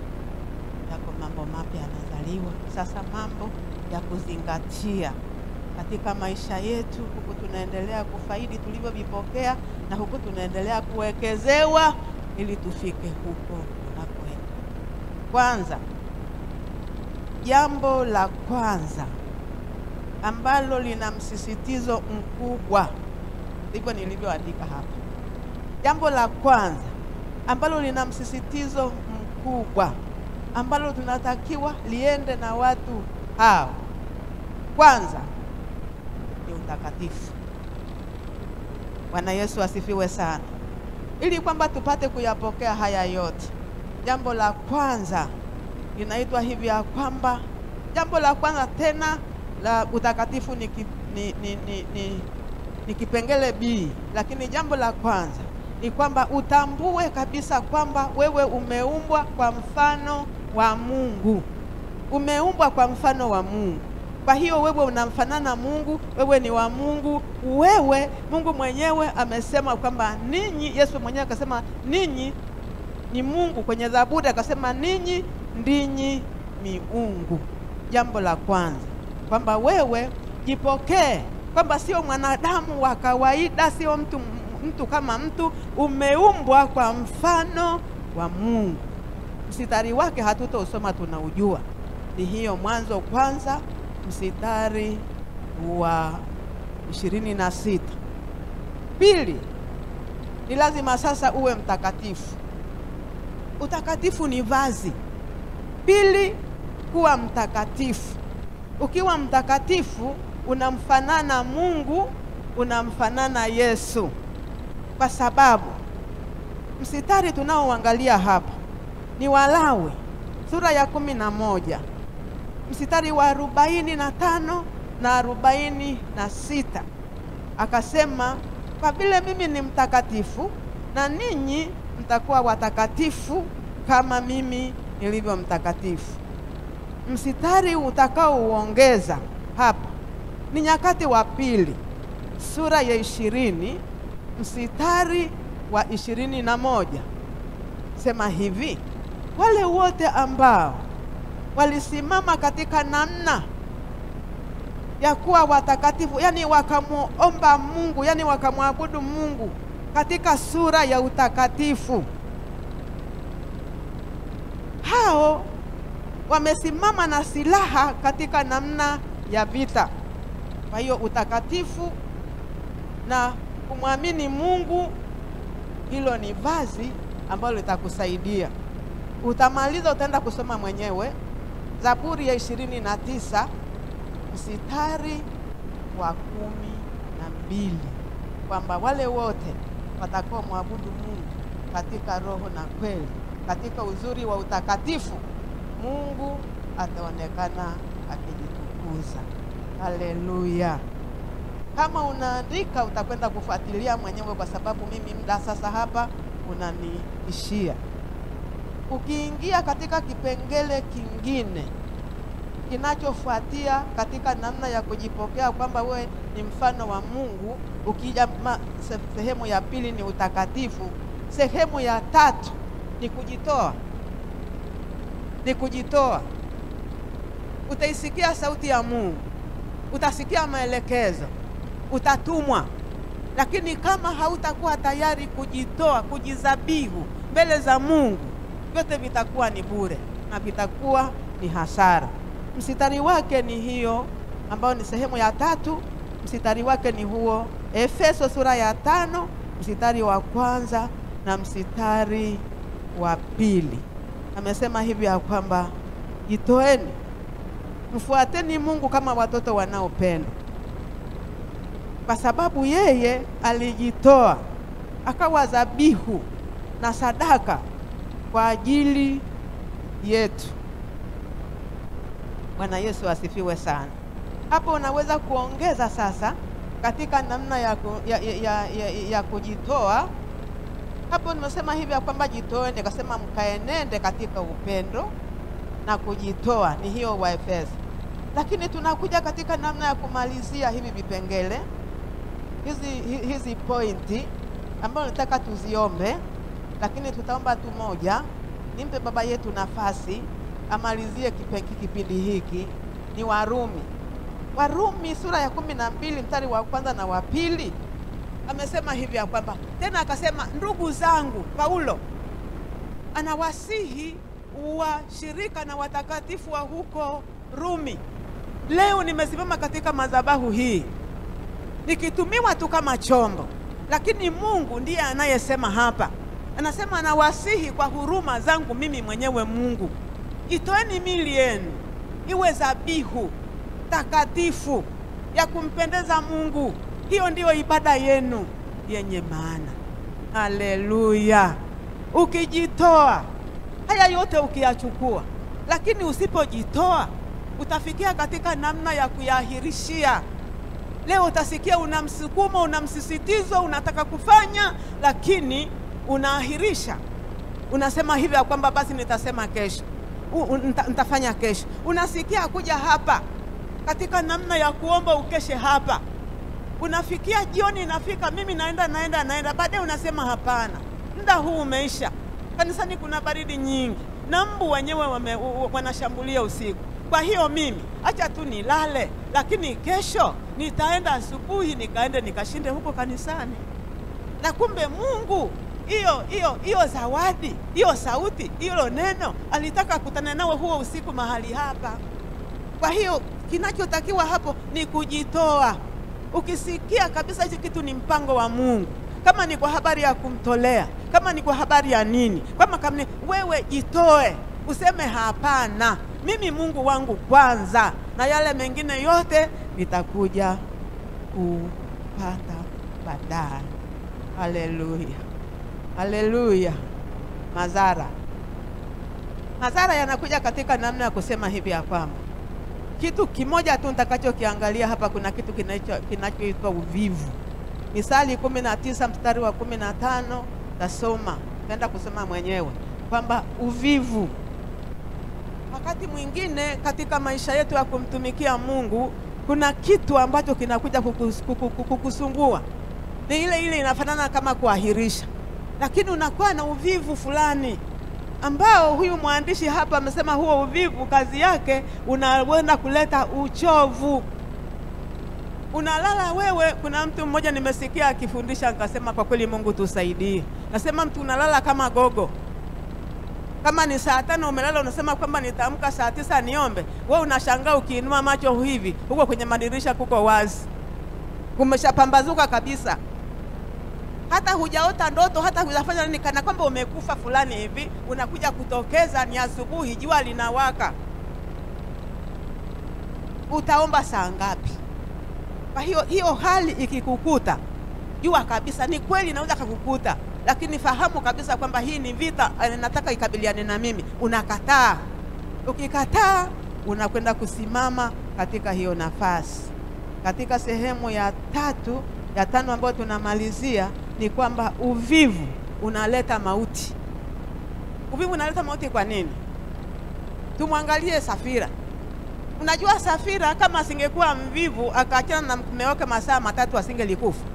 Yako mambo mapya yanazaliwa. Sasa mambo ya kuzingatia katika maisha yetu, huku tunaendelea kufaidi tulivyovipokea, na huku tunaendelea kuwekezewa ili tufike huko tunakoenda. Kwanza, jambo la kwanza ambalo lina msisitizo mkubwa, ndivyo nilivyoandika hapa. Jambo la kwanza ambalo lina msisitizo mkubwa, ambalo tunatakiwa liende na watu hao, kwanza ni utakatifu. Bwana Yesu asifiwe sana. Ili kwamba tupate kuyapokea haya yote, jambo la kwanza linaitwa hivi ya kwamba, jambo la kwanza tena la utakatifu ni kipengele B, lakini jambo la kwanza ni kwamba utambue kabisa kwamba wewe umeumbwa kwa mfano wa Mungu. Umeumbwa kwa mfano wa Mungu. Kwa hiyo wewe unamfanana Mungu, wewe ni wa Mungu. Wewe, Mungu mwenyewe amesema kwamba ninyi, Yesu mwenyewe akasema ninyi ni Mungu. Kwenye Zaburi akasema ninyi ndinyi miungu. Jambo la kwanza kwamba wewe jipokee kwamba sio mwanadamu wa kawaida, sio mtu kama mtu, umeumbwa kwa mfano wa Mungu. Mstari wake hatutousoma, tunaujua. Ni hiyo Mwanzo kwanza mstari wa 26. Pili, ni lazima sasa uwe mtakatifu. Utakatifu ni vazi. Pili, kuwa mtakatifu. Ukiwa mtakatifu unamfanana Mungu, unamfanana Yesu. Kwa sababu mstari tunaoangalia hapa ni Walawi sura ya 11 mstari wa 45 na 46. Akasema, kwa vile mimi ni mtakatifu na ninyi mtakuwa watakatifu kama mimi nilivyo mtakatifu. Mstari utakaoongeza hapa ni Nyakati wa Pili sura ya 20 mstari wa 21. Sema hivi, wale wote ambao walisimama katika namna ya kuwa watakatifu, yani wakamuomba Mungu, yani wakamwabudu Mungu katika sura ya utakatifu, hao wamesimama na silaha katika namna ya vita. Kwa hiyo utakatifu na kumwamini Mungu, hilo ni vazi ambalo litakusaidia. Utamaliza, utaenda kusoma mwenyewe Zaburi ya 29 mstari wa 12, kwamba wale wote watakao muabudu Mungu katika roho na kweli, katika uzuri wa utakatifu, Mungu ataonekana akijitukuza. kumtukuza. Haleluya. Kama unaandika utakwenda kufuatilia mwenyewe, kwa sababu mimi muda sasa hapa unaniishia. Ukiingia katika kipengele kingine kinachofuatia katika namna ya kujipokea kwamba wewe ni mfano wa Mungu, ukija sehemu ya pili ni utakatifu, sehemu ya tatu ni kujitoa. Ni kujitoa. Utaisikia sauti ya Mungu, utasikia maelekezo, utatumwa, lakini kama hautakuwa tayari kujitoa, kujizabihu mbele za Mungu, vyote vitakuwa ni bure na vitakuwa ni hasara. Mstari wake ni hiyo ambao ni sehemu ya tatu. Mstari wake ni huo, Efeso sura ya 5 mstari wa 1 na mstari wa 2. Amesema hivi ya kwamba jitoeni, mfuateni Mungu kama watoto wanaopendwa, kwa sababu yeye alijitoa akawa dhabihu na sadaka kwa ajili yetu. Bwana Yesu asifiwe sana. Hapo unaweza kuongeza sasa katika namna ya kujitoa. Hapo nimesema hivi ya kwamba jitoeni, nikasema mkaenende katika upendo na kujitoa, ni hiyo wa Efeso. Lakini tunakuja katika namna ya kumalizia hivi vipengele, hizi pointi ambayo nataka tuziombe, lakini tutaomba tu moja. Nimpe baba yetu nafasi amalizie kipindi hiki. Ni Warumi sura ya 12 mstari wa 1 na wa 2. Amesema hivi ya kwamba tena akasema, ndugu zangu, Paulo anawasihi washirika na watakatifu wa huko Rumi. Leo nimesimama katika madhabahu hii nikitumiwa tu kama chombo, lakini Mungu ndiye anayesema hapa. Anasema anawasihi kwa huruma zangu mimi mwenyewe Mungu, itoeni miili yenu iwe dhabihu takatifu ya kumpendeza Mungu. Hiyo ndiyo ibada yenu yenye maana. Haleluya. Ukijitoa, haya yote ukiyachukua, lakini usipojitoa, utafikia katika namna ya kuyaahirishia. Leo utasikia una msukumo, una msisitizo, unataka kufanya, lakini unaahirisha. Unasema hivi ya kwamba basi nitasema kesho, nitafanya kesho. Unasikia kuja hapa katika namna ya kuomba ukeshe hapa. Unafikia jioni inafika, mimi naenda. Baadaye unasema hapana, muda huu umeisha. Kanisani kuna baridi nyingi na mbu wenyewe wanashambulia usiku. Kwa hiyo mimi acha tu nilale, lakini kesho nitaenda asubuhi nikaende nikashinde huko kanisani. Na kumbe Mungu hiyo zawadi, hiyo sauti, hiyo neno alitaka kutana nawe huo usiku mahali hapa. Kwa hiyo kinachotakiwa hapo ni kujitoa. Ukisikia kabisa hicho kitu ni mpango wa Mungu, kama ni kwa habari ya kumtolea, kama ni kwa habari ya nini, kama wewe jitoe, useme hapana, mimi Mungu wangu kwanza, na yale mengine yote nitakuja kupata baadaye. Haleluya. Haleluya. Madhara yanakuja katika namna ya kusema hivi ya kwamba kitu kimoja tu nitakachokiangalia hapa, kuna kitu kinachoitwa uvivu. Misali 19 mstari wa 15 tasoma, nenda kusema mwenyewe kwamba uvivu. Wakati mwingine katika maisha yetu ya kumtumikia Mungu, kuna kitu ambacho kinakuja kukusungua. Ni ile inafanana kama kuahirisha, lakini unakuwa na uvivu fulani ambao huyu mwandishi hapa amesema huo uvivu kazi yake unaenda kuleta uchovu. Unalala wewe, kuna mtu mmoja nimesikia akifundisha akasema kwa kweli Mungu tusaidie. Nasema mtu unalala kama gogo. Kama ni saa 5 umelala unasema kwamba nitaamka saa 9 niombe. Wewe unashangaa ukiinua macho hivi, huko kwenye madirisha kuko wazi. Kumeshapambazuka kabisa. Hata hujaota ndoto, hata hujafanya nini, kana kwamba umekufa fulani hivi, unakuja kutokeza ni asubuhi, jua linawaka. Utaomba saa ngapi? Kwa hiyo hali ikikukuta, jua kabisa ni kweli inaweza kukukuta, lakini fahamu kabisa kwamba hii ni vita, nataka ikabiliane na mimi. Unakataa. Ukikataa unakwenda kusimama katika hiyo nafasi. Katika sehemu ya tano ambayo tunamalizia ni kwamba uvivu unaleta mauti. Uvivu unaleta mauti kwa nini? Tumwangalie Safira. Unajua Safira kama asingekuwa mvivu akaachana na mume wake masaa 3 asingelikufa.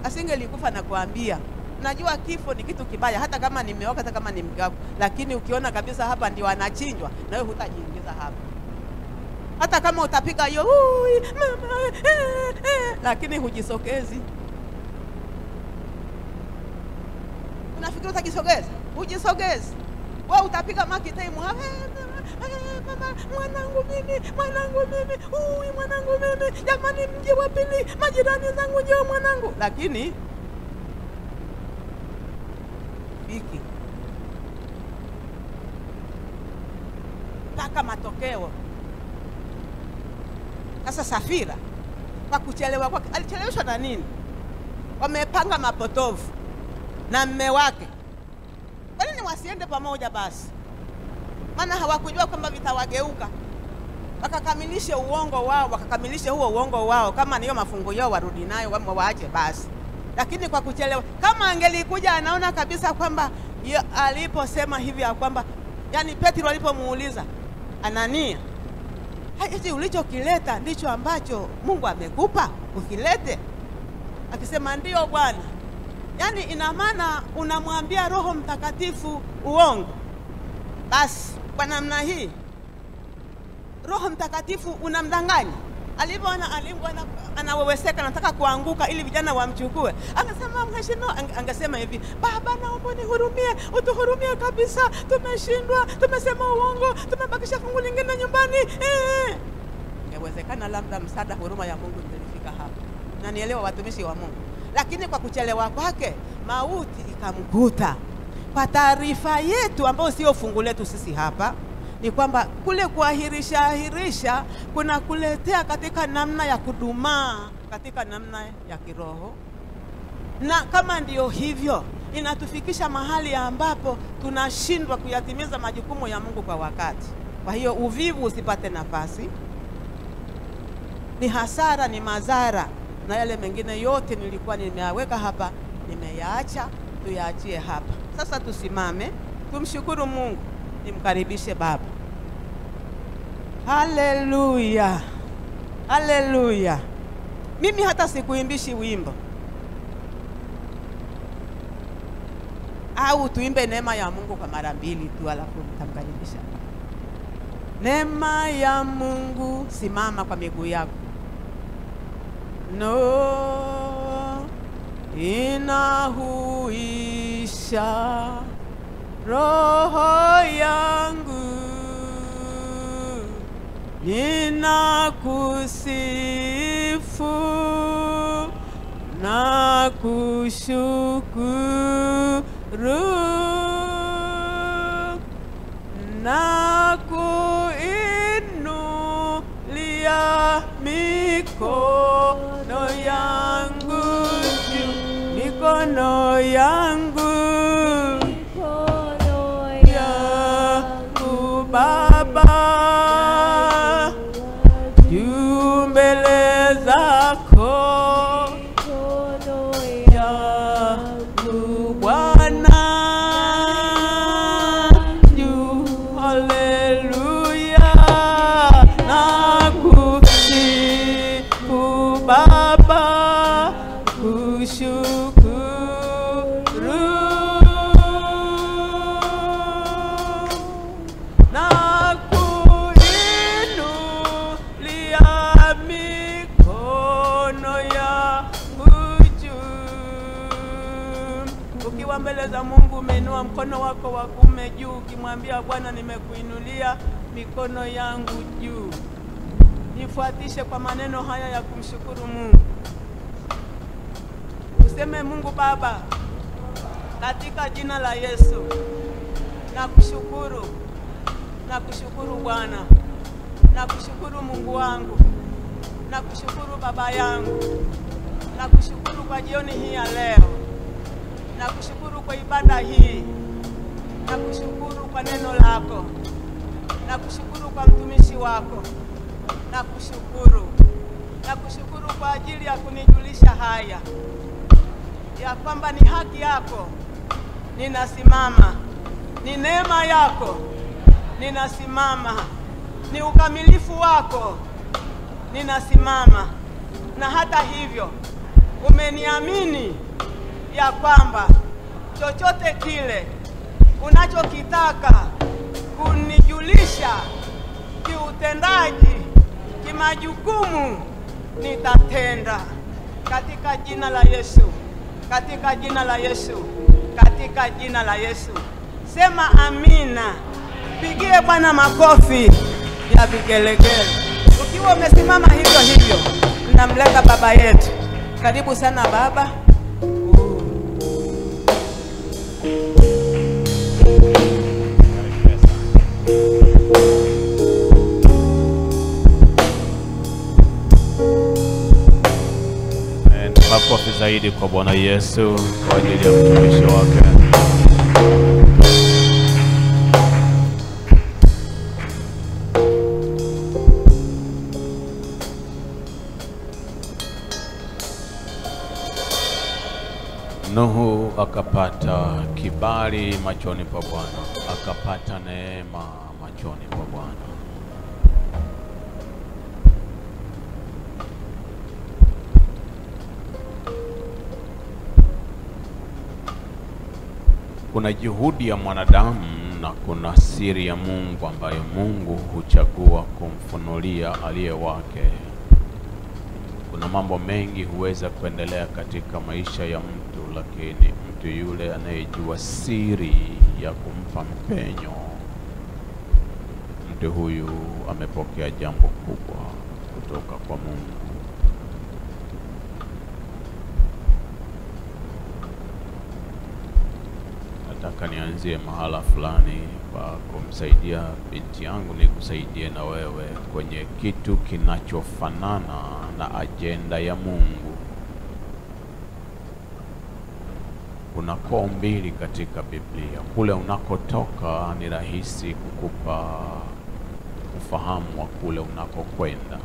Asingelikufa na kuambia. Najua kifo ni kitu kibaya hata kama ni mume wako, hata kama ni mke wako, lakini ukiona kabisa hapa ndio anachinjwa na wewe hutajiingiza hapa. Hata kama utapika hiyo mama lakini hujisogezi. Unafikiri utajisogeza? Hujisogezi. Wewe utapika makitaimu mama, mwanangu mimi, mwanangu mimi, jamani mji wa pili, majirani zangu njoo mwanangu. Lakini biki mpaka matokeo. Sasa Safira kwa kuchelewa kwake, alicheleweshwa na nini? Wamepanga mapotovu na mume wake. Kwa nini wasiende pamoja basi? Maana hawakujua kwamba vitawageuka. Wakakamilishe uongo wao, wakakamilishe huo uongo wao. Kama niyo mafungu yao warudi nayo, waache basi. Lakini kwa kuchelewa, kama angelikuja anaona kabisa kwamba aliposema hivi ya kwamba, yani Petro alipomuuliza Anania, hichi ulichokileta ndicho ambacho Mungu amekupa ukilete? Akisema ndio Bwana. Yani ina maana unamwambia Roho Mtakatifu uongo. Basi kwa namna hii Roho Mtakatifu unamdanganya. Alipoona anaweweseka, anataka kuanguka ili vijana wamchukue, anasema mheshimiwa, angesema hivi, Baba naomba unihurumie, utuhurumie kabisa, tumeshindwa, tumesema uongo, tumebakisha fungu lingine nyumbani. Ingewezekana labda msaada, huruma ya Mungu ilifika hapa. Na nielewa watumishi wa Mungu. Lakini kwa kuchelewa kwake mauti ikamkuta. Kwa taarifa yetu ambayo sio fungu letu sisi hapa, ni kwamba kule kuahirisha kuna kuletea katika namna ya kudumaa, katika namna ya kiroho. Na kama ndio hivyo, inatufikisha mahali ambapo tunashindwa kuyatimiza majukumu ya Mungu kwa wakati. Kwa hiyo uvivu usipate nafasi. Ni hasara, ni madhara, na yale mengine yote nilikuwa nimeyaweka hapa, nimeyaacha, tuyaachie hapa. Sasa tusimame, tumshukuru Mungu, nimkaribishe Baba. Haleluya, haleluya. Mimi hata sikuimbishi wimbo, au tuimbe neema ya Mungu kwa mara 2 tu alafu mtamkaribisha. Neema ya Mungu, simama kwa miguu yako. No, inahuisha roho yangu, ninakusifu na kushukuru na kuinulia mikono yangu juu, mikono yangu Baba, juu mbele zako yangu Bwana, juu, haleluya, nakusifu Baba, kushukuru mbele za Mungu. Umeinua mkono wako wa kuume juu, ukimwambia Bwana, nimekuinulia mikono yangu juu. Nifuatishe kwa maneno haya ya kumshukuru Mungu. Useme, Mungu Baba, katika jina la Yesu nakushukuru, nakushukuru Bwana, nakushukuru Mungu wangu, nakushukuru Baba yangu, nakushukuru kwa jioni hii ya leo, nakushukuru kwa ibada hii, nakushukuru kwa neno lako, nakushukuru kwa mtumishi wako, nakushukuru kwa ajili ya kunijulisha haya ya kwamba ni haki yako ninasimama, ni neema yako ninasimama, ni ukamilifu wako ninasimama, na hata hivyo umeniamini ya kwamba chochote kile unachokitaka kunijulisha kiutendaji, kimajukumu, nitatenda katika jina la Yesu, katika jina la Yesu, katika jina la Yesu. Sema amina. Pigie Bwana makofi ya vigelegele. Ukiwa umesimama hivyo hivyo, namleta baba yetu. Karibu sana baba. Makofi zaidi kwa Bwana Yesu kwa ajili ya mtumishi wake. Nuhu akapata kibali machoni pa Bwana, akapata neema machoni pa Bwana. Kuna juhudi ya mwanadamu na kuna siri ya Mungu ambayo Mungu huchagua kumfunulia aliye wake. Kuna mambo mengi huweza kuendelea katika maisha ya mtu, lakini mtu yule anayejua siri ya kumpa mpenyo, mtu huyu amepokea jambo kubwa kutoka kwa Mungu. Nataka nianzie mahala fulani kwa kumsaidia binti yangu, ni kusaidie na wewe kwenye kitu kinachofanana na ajenda ya Mungu. Kuna koo mbili katika Biblia. Kule unakotoka ni rahisi kukupa ufahamu wa kule unakokwenda.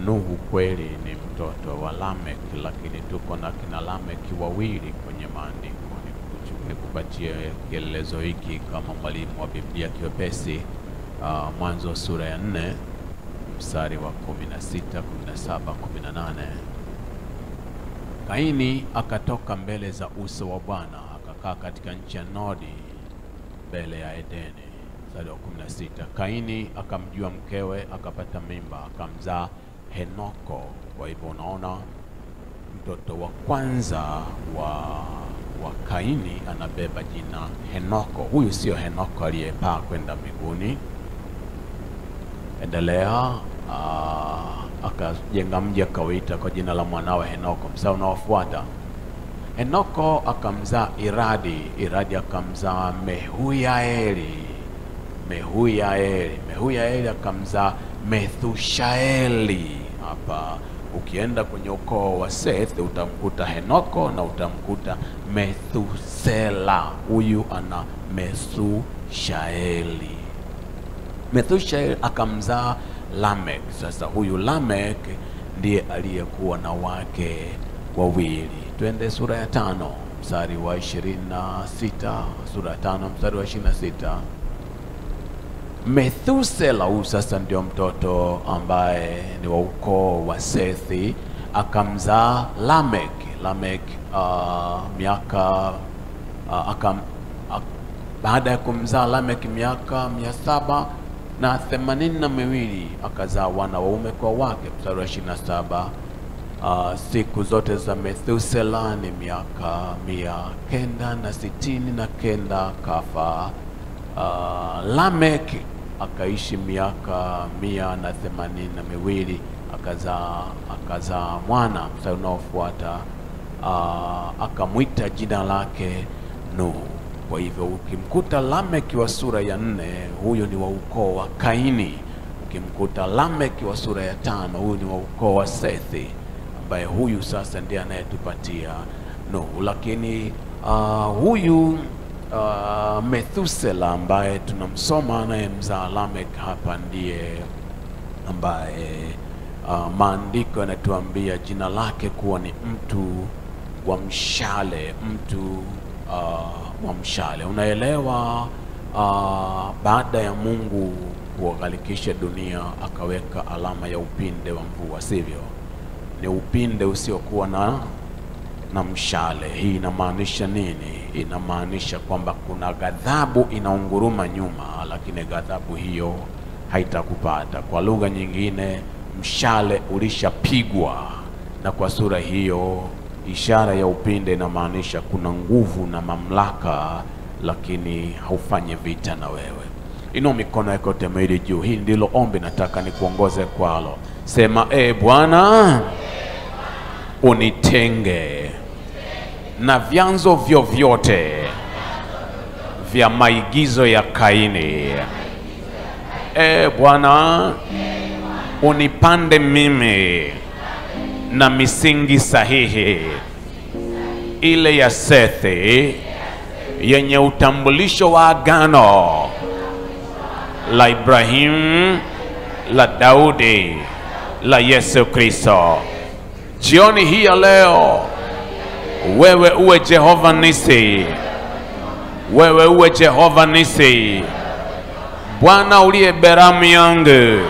Nuhu kweli ni mtoto wa Lamek, lakini tuko na kina Lamek wawili kwenye maandiko. Nikupatie kielezo hiki kama mwalimu wa Biblia kiwepesi. Mwanzo sura ya 4 mstari wa 16, 17, 18. Kaini akatoka mbele za uso wa Bwana, akakaa katika nchi ya Nodi mbele ya Edeni. Mstari wa 16. Kaini akamjua mkewe, akapata mimba, akamzaa Henoko. Kwa hivyo unaona mtoto wa kwanza wa Kaini anabeba jina Henoko. Huyu sio Henoko aliyepaa kwenda mbinguni. Endelea. Akajenga mji akauita kwa jina la mwanawe Henoko. Mstari unaofuata, Henoko akamzaa Iradi. Iradi akamzaa Mehuyaeli. Mehuyaeli akamzaa Methushaeli. Hapa ukienda kwenye ukoo wa Seth utamkuta Henoko na utamkuta Methusela. Huyu ana Methushaeli. Methushaeli akamzaa Lamek. Sasa huyu Lamek ndiye aliyekuwa na wake wawili. Twende sura ya 5 mstari wa 26. Sura ya 5 mstari wa 26. Methusela huyu sasa ndio mtoto ambaye ni wa ukoo wa Sethi, akamzaa Lamek. Lamek baada ya kumzaa Lamek miaka 782 akazaa wana waume kwa wake. Mstari wa 27. Siku zote za Methusela ni miaka 969 kafa. Lamek akaishi miaka 182 akazaa mwana. Mstari unaofuata akamwita jina lake Nuhu. Kwa hivyo ukimkuta Lamek wa sura ya 4, huyo ni wa ukoo wa Kaini. Ukimkuta Lamek wa sura ya 5, huyu ni wa ukoo wa Sethi, ambaye huyu sasa ndiye anayetupatia Nuhu. Lakini huyu Methusela ambaye tunamsoma anayemzaa Lamek hapa ndiye ambaye maandiko yanatuambia jina lake kuwa ni mtu wa mshale, mtu wa mshale. Unaelewa, baada ya Mungu kuwaghalisha dunia akaweka alama ya upinde wa mvua, sivyo? Ni upinde usiokuwa na mshale. Hii inamaanisha nini? Inamaanisha kwamba kuna ghadhabu inaunguruma nyuma, lakini ghadhabu hiyo haitakupata. Kwa lugha nyingine, mshale ulishapigwa, na kwa sura hiyo ishara ya upinde inamaanisha kuna nguvu na mamlaka, lakini haufanyi vita na wewe. Inua mikono yako temeli juu. Hii ndilo ombi nataka nikuongoze kwalo. Sema, Bwana, unitenge na vyanzo vyovyote vya maigizo ya Kaini. Bwana, unipande mimi na misingi sahihi ile ya Sethi, yenye utambulisho wa agano la Ibrahim, la Daudi, la Yesu Kristo. Jioni hii ya leo, wewe uwe Jehova Nisi, wewe uwe Jehova Nisi. Bwana uliye beramu yangu,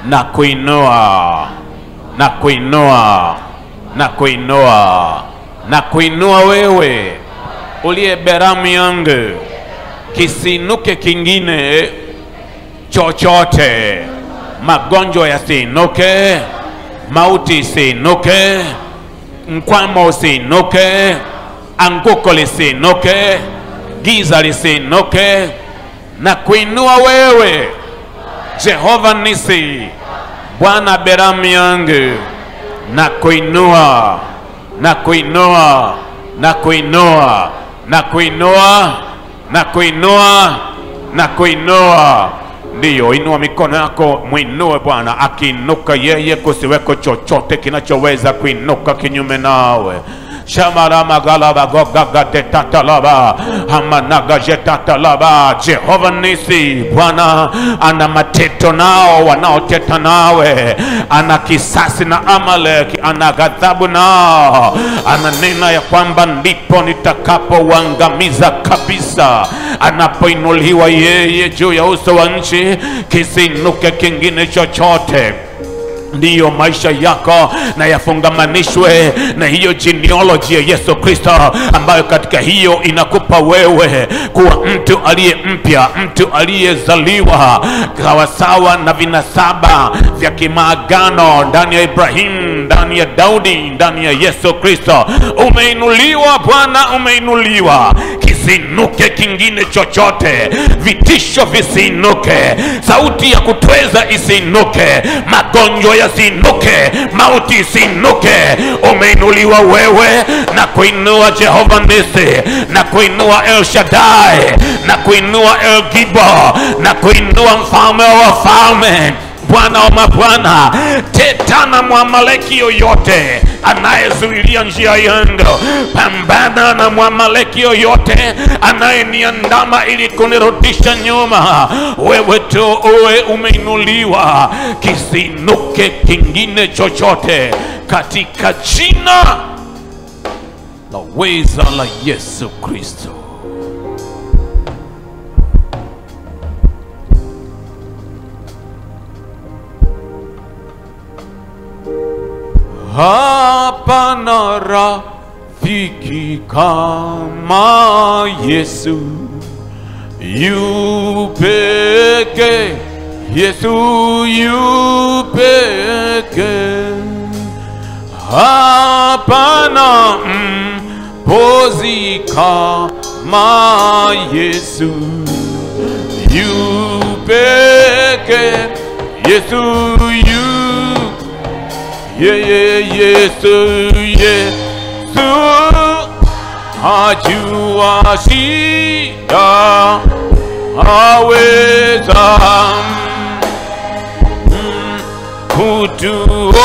na kuinua, na kuinua, na kuinua, na kuinua wewe uliye beramu yangu. Kisinuke kingine chochote, magonjwa yasinuke, mauti isinuke, mkwamo usinuke, anguko lisinuke, giza lisinuke. Na kuinua wewe Jehova Nisi, Bwana beramu yangu, na kuinua, na kuinua, na kuinua, na kuinua, na kuinua, na kuinua. Ndiyo, inua mikono yako, muinue Bwana. Akiinuka yeye, kusiweko chochote kinachoweza kuinuka kinyume nawe. Shamara magalaba gogaga tetatalaba hamanaga jetatalaba. Jehova Nisi, Bwana ana mateto nao wanaoteta nawe, ana kisasi na Amaleki, ana ghadhabu nao. Ananena ya kwamba ndipo nitakapowaangamiza kabisa. Anapoinuliwa yeye juu ya uso wa nchi, kisinuke kingine chochote. Ndiyo, maisha yako na yafungamanishwe na hiyo genealogy ya Yesu Kristo, ambayo katika hiyo inakupa wewe kuwa mtu aliye mpya, mtu aliyezaliwa sawasawa na vinasaba vya kimaagano ndani ya Ibrahim, ndani ya Daudi, ndani ya Yesu Kristo. Umeinuliwa Bwana, umeinuliwa. Kisinuke kingine chochote, vitisho visinuke, sauti ya kutweza isinuke, magonjwa yasinuke, mauti isinuke. Umeinuliwa wewe, na kuinua Jehova Nisi, na kuinua El Shaddai, na kuinua El Gibo, na kuinua mfalme wa wafalme, Bwana wa mabwana. Tetana Mwamaleki yoyote anayezuilia njia yangu. Pambana na Mwamaleki yoyote anayeniandama ili kunirudisha nyuma. Wewe tu uwe umeinuliwa, kisinuke kingine chochote katika jina la uweza la Yesu Kristo. Hapana rafiki kama Yesu, yu peke, Yesu yu peke. Hapana mpozi kama Yesu, yu peke, Yesu yu Yesu, Yesu ajua shida, aweza kutuongoza.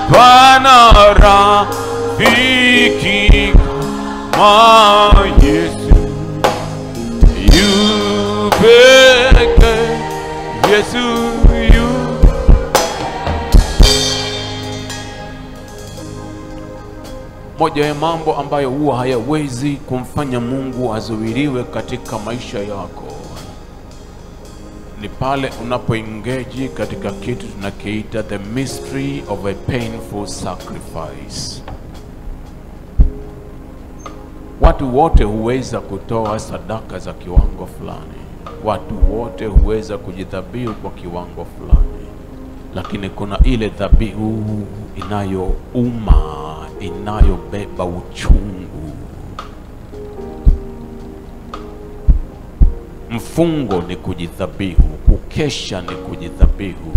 Bwana moja ya mambo ambayo huwa hayawezi kumfanya Mungu azuiliwe katika maisha yako ni pale unapoengage katika kitu tunakiita the mystery of a painful sacrifice. Watu wote huweza kutoa sadaka za kiwango fulani, watu wote huweza kujidhabihu kwa kiwango fulani, lakini kuna ile dhabihu inayouma, inayobeba uchungu. Mfungo ni kujidhabihu, kukesha ni kujidhabihu.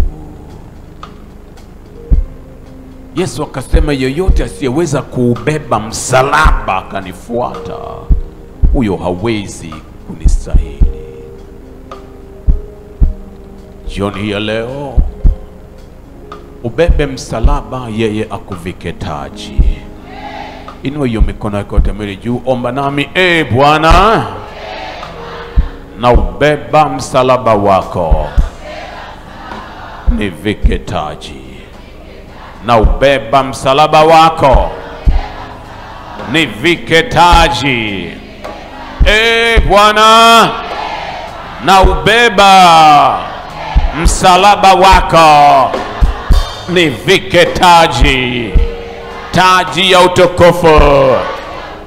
Yesu akasema yoyote asiyeweza kuubeba msalaba akanifuata, huyo hawezi kunistahili. Jioni ya leo ubebe msalaba, yeye akuvike taji. Inua hiyo mikono yako yote juu, omba nami. Bwana, na ubeba msalaba wako, nivike taji. Na ubeba msalaba wako, nivike taji. Bwana, na ubeba msalaba wako, nivike taji. Taji ya utukufu,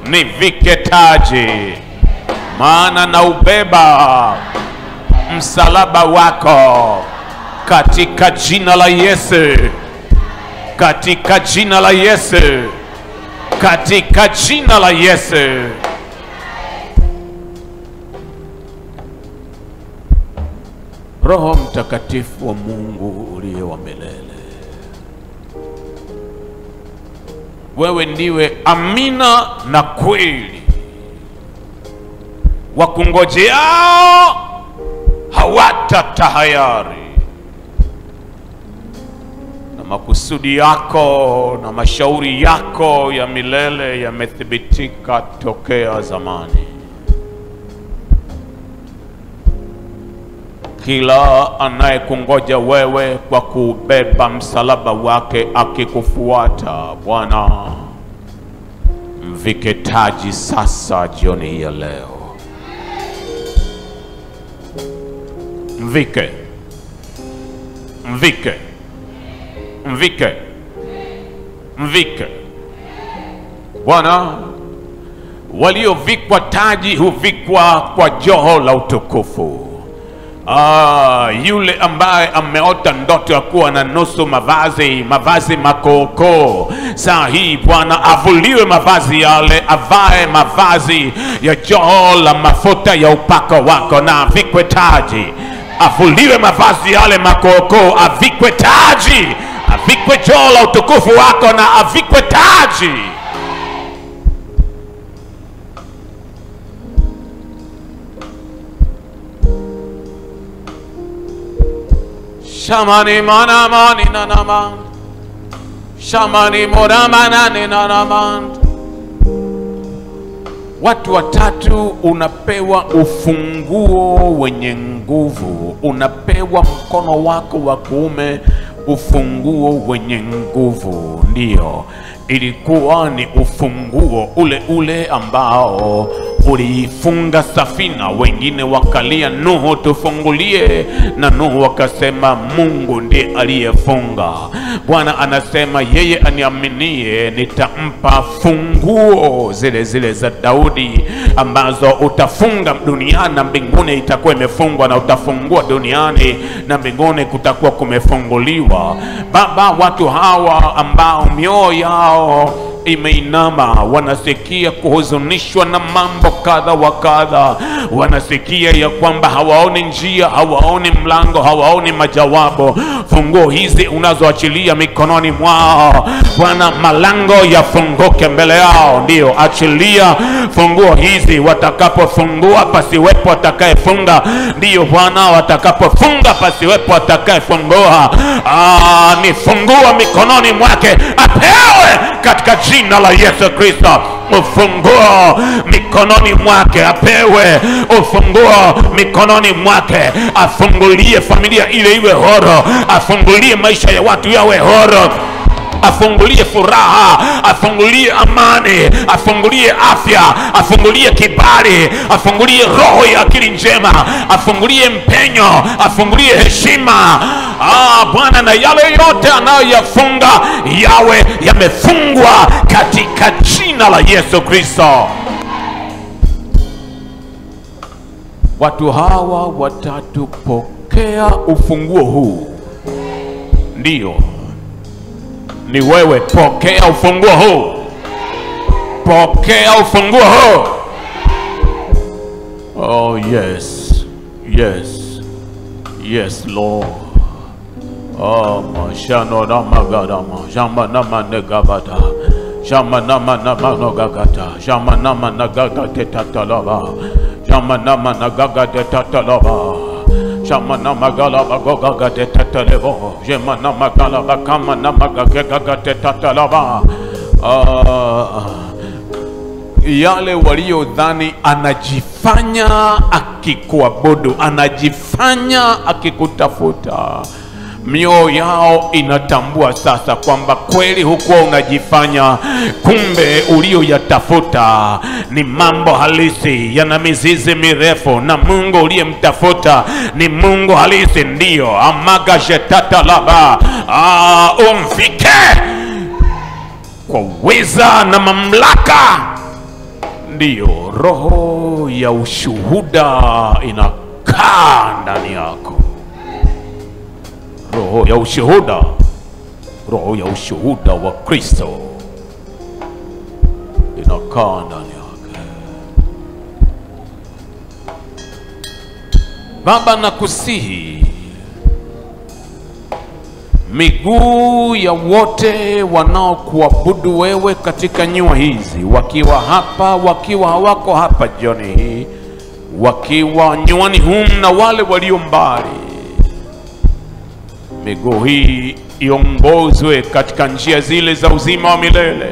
nivike taji. Maana na ubeba msalaba wako, katika jina la Yesu, katika jina la Yesu, katika jina la Yesu. Roho Mtakatifu wa Mungu uliye wa milele, wewe ndiwe amina na kweli. Wakungojeao hawatatahayari, na makusudi yako na mashauri yako ya milele yamethibitika tokea zamani. Kila anayekungoja wewe kwa kubeba msalaba wake akikufuata, Bwana, mvike taji sasa jioni hii ya leo. Mvike, mvike, mvike, mvike. Bwana, waliovikwa taji huvikwa kwa joho la utukufu. Yule ambaye ameota ndoto ya kuwa na nusu mavazi makoko, saa hii Bwana avuliwe mavazi yale, avae mavazi ya joho la mafuta ya upako wako na avikwe taji. Avuliwe mavazi yale makoko, avikwe taji. Avikwe joho la utukufu wako na avikwe taji. Shamani manamani nanaman, shamani moramanani nanaman. Watu watatu unapewa ufunguo wenye nguvu. Unapewa mkono wako wa kuume ufunguo wenye nguvu. Ndiyo, ilikuwa ni ufunguo ule ambao ulifunga safina. Wengine wakalia, Nuhu tufungulie, na Nuhu akasema Mungu ndiye aliyefunga. Bwana anasema yeye aniaminie nitampa funguo zile za Daudi, ambazo utafunga duniani na mbinguni itakuwa imefungwa, na utafungua duniani na mbinguni kutakuwa kumefunguliwa. Baba, watu hawa ambao mioyo yao imeinama, wanasikia kuhuzunishwa na mambo kadha wa kadha, wanasikia ya kwamba hawaoni njia, hawaoni mlango, hawaoni majawabu. Funguo hizi unazoachilia mikononi mwao, Bwana, malango yafunguke mbele yao. Ndio, achilia funguo hizi. Watakapofungua pasiwepo atakayefunga. Ndio Bwana, watakapofunga pasiwepo atakayefungua. Nifungua mikononi mwake, apewe katika jina la Yesu Kristo. Ufunguo mikononi mwake, apewe ufunguo mikononi mwake. Afungulie familia ile iwe huru, afungulie maisha ya watu yawe huru. afungulie furaha, afungulie amani, afungulie afya, afungulie kibali, afungulie roho ya akili njema, afungulie mpenyo, afungulie heshima. Bwana, na yale yote anayoyafunga yawe yamefungwa katika jina la Yesu Kristo. Watu hawa watatu pokea ufunguo huu. Ndiyo, ni wewe. Pokea ufunguo huu. Pokea ufunguo huu. Oh yes, yes, yes Lord. Mashano na magadama, shama na manegabata, shama na managagata, shama na managagate tatalaba, shama na managagate tatalaba, shama na magalaba gogagate tatalebo, shama na magalaba kama na magagagate tatalaba. Yale waliodhani anajifanya akikuabudu, anajifanya akikutafuta, mioyo yao inatambua sasa kwamba kweli hukuwa unajifanya, kumbe ulioyatafuta ni mambo halisi, yana mizizi mirefu, na Mungu uliyemtafuta ni Mungu halisi. Ndiyo, amagashetata umfike kwa uweza na mamlaka. Ndiyo, roho ya ushuhuda inakaa ndani yako. Roho ya ushuhuda, roho ya ushuhuda wa Kristo inakaa ndani yake. Baba, nakusihi miguu ya wote wanaokuabudu wewe katika nyua hizi, wakiwa hapa, wakiwa hawako hapa jioni hii, wakiwa nyuani humu na wale walio mbali, miguu hii iongozwe katika njia zile za uzima wa milele.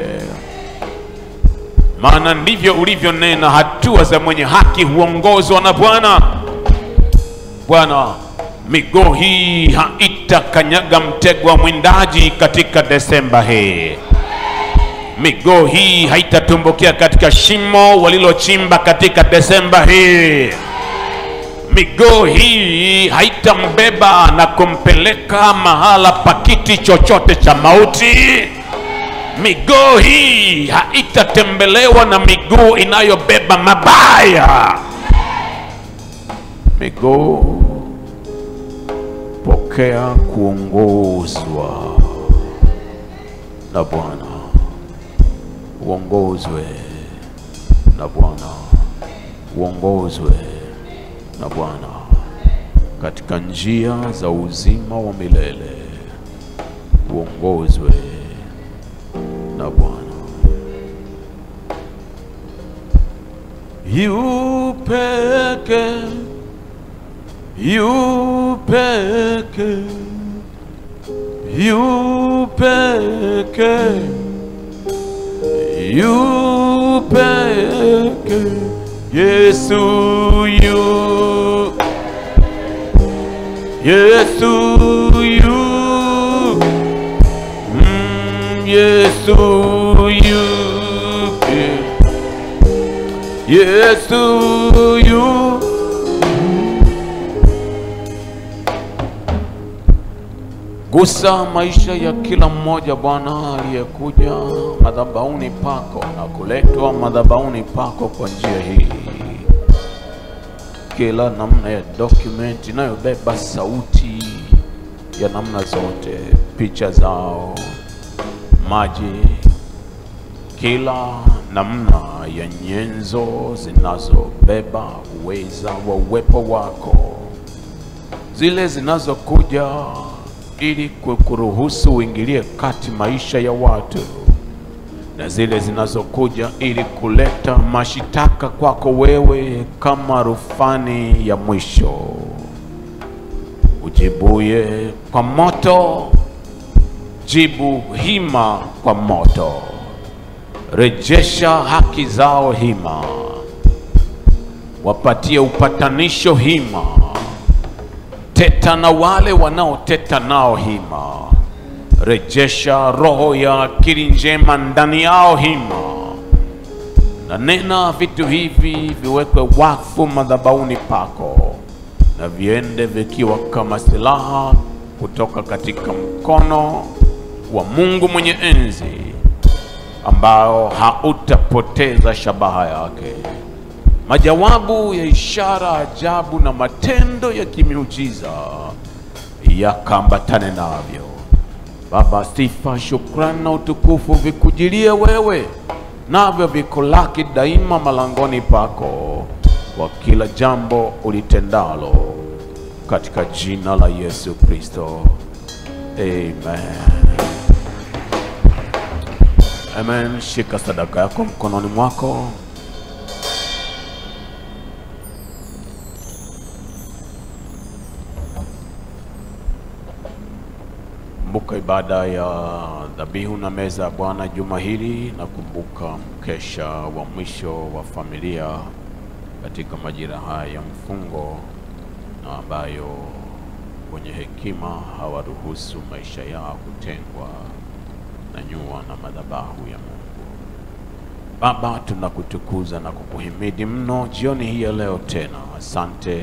Maana ndivyo ulivyonena, hatua za mwenye haki huongozwa na Bwana. Bwana, miguu hii haitakanyaga mtego wa mwindaji katika Desemba hii. Miguu hii haitatumbukia katika shimo walilochimba katika Desemba hii. Miguu hii haitambeba na kumpeleka mahala pakiti chochote cha mauti. Miguu hii haitatembelewa na miguu inayobeba mabaya. Miguu, pokea kuongozwa na Bwana. Uongozwe na Bwana. Uongozwe na Bwana katika njia za uzima wa milele. Uongozwe na Bwana. Yu peke, yu peke, yu peke, yu peke, Yesu yu, Yesu yu, Yesu yu, Yesu yu. Gusa maisha ya kila mmoja Bwana aliyekuja madhabahuni pako na kuletwa madhabahuni pako kwa njia hii. Kila namna ya document inayobeba sauti ya namna zote, picha zao, maji, kila namna ya nyenzo zinazobeba uweza wa uwepo wako, zile zinazokuja ili kukuruhusu uingilie kati maisha ya watu, na zile zinazokuja ili kuleta mashitaka kwako wewe kama rufani ya mwisho. Ujibuye kwa moto, jibu hima kwa moto. Rejesha haki zao hima, wapatie upatanisho hima. Teta na wale wanaoteta nao hima. rejesha roho ya akili njema ndani yao hima, na nena vitu hivi viwekwe wakfu madhabahuni pako, na viende vikiwa kama silaha kutoka katika mkono wa Mungu mwenye enzi, ambao hautapoteza shabaha yake. Majawabu ya ishara, ajabu na matendo ya kimiujiza yakambatane navyo. Baba, sifa, shukrani na utukufu vikujilie wewe, navyo vikulaki daima malangoni pako kwa kila jambo ulitendalo, katika jina la Yesu Kristo, amen. Amen. Shika sadaka yako mkononi mwako. Kumbuka ibada ya dhabihu na meza ya Bwana juma hili, na kumbuka mkesha wa mwisho wa familia katika majira haya ya mfungo, na ambayo wenye hekima hawaruhusu maisha yao kutengwa na nyua na madhabahu ya Mungu. Baba, tunakutukuza na kukuhimidi mno jioni hii ya leo tena. Asante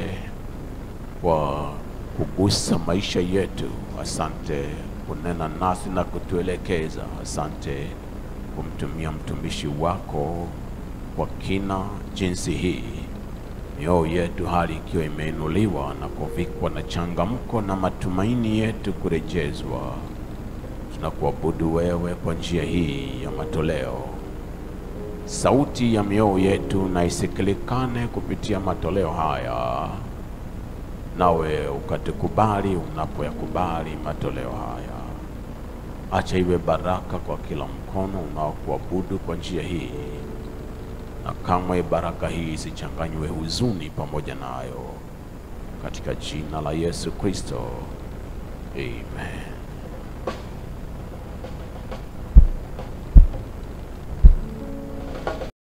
kwa kugusa maisha yetu, asante kunena nasi na kutuelekeza, asante kumtumia mtumishi wako kwa kina jinsi hii, mioyo yetu hali ikiwa imeinuliwa na kuvikwa na changamko na matumaini yetu kurejezwa. Tunakuabudu wewe kwa njia hii ya matoleo. Sauti ya mioyo yetu na isikilikane kupitia matoleo haya, nawe ukatukubali unapoyakubali matoleo haya. Acha iwe baraka kwa kila mkono unaokuabudu kwa njia hii, na kamwe baraka hii isichanganywe huzuni pamoja nayo, katika jina la Yesu Kristo, amen.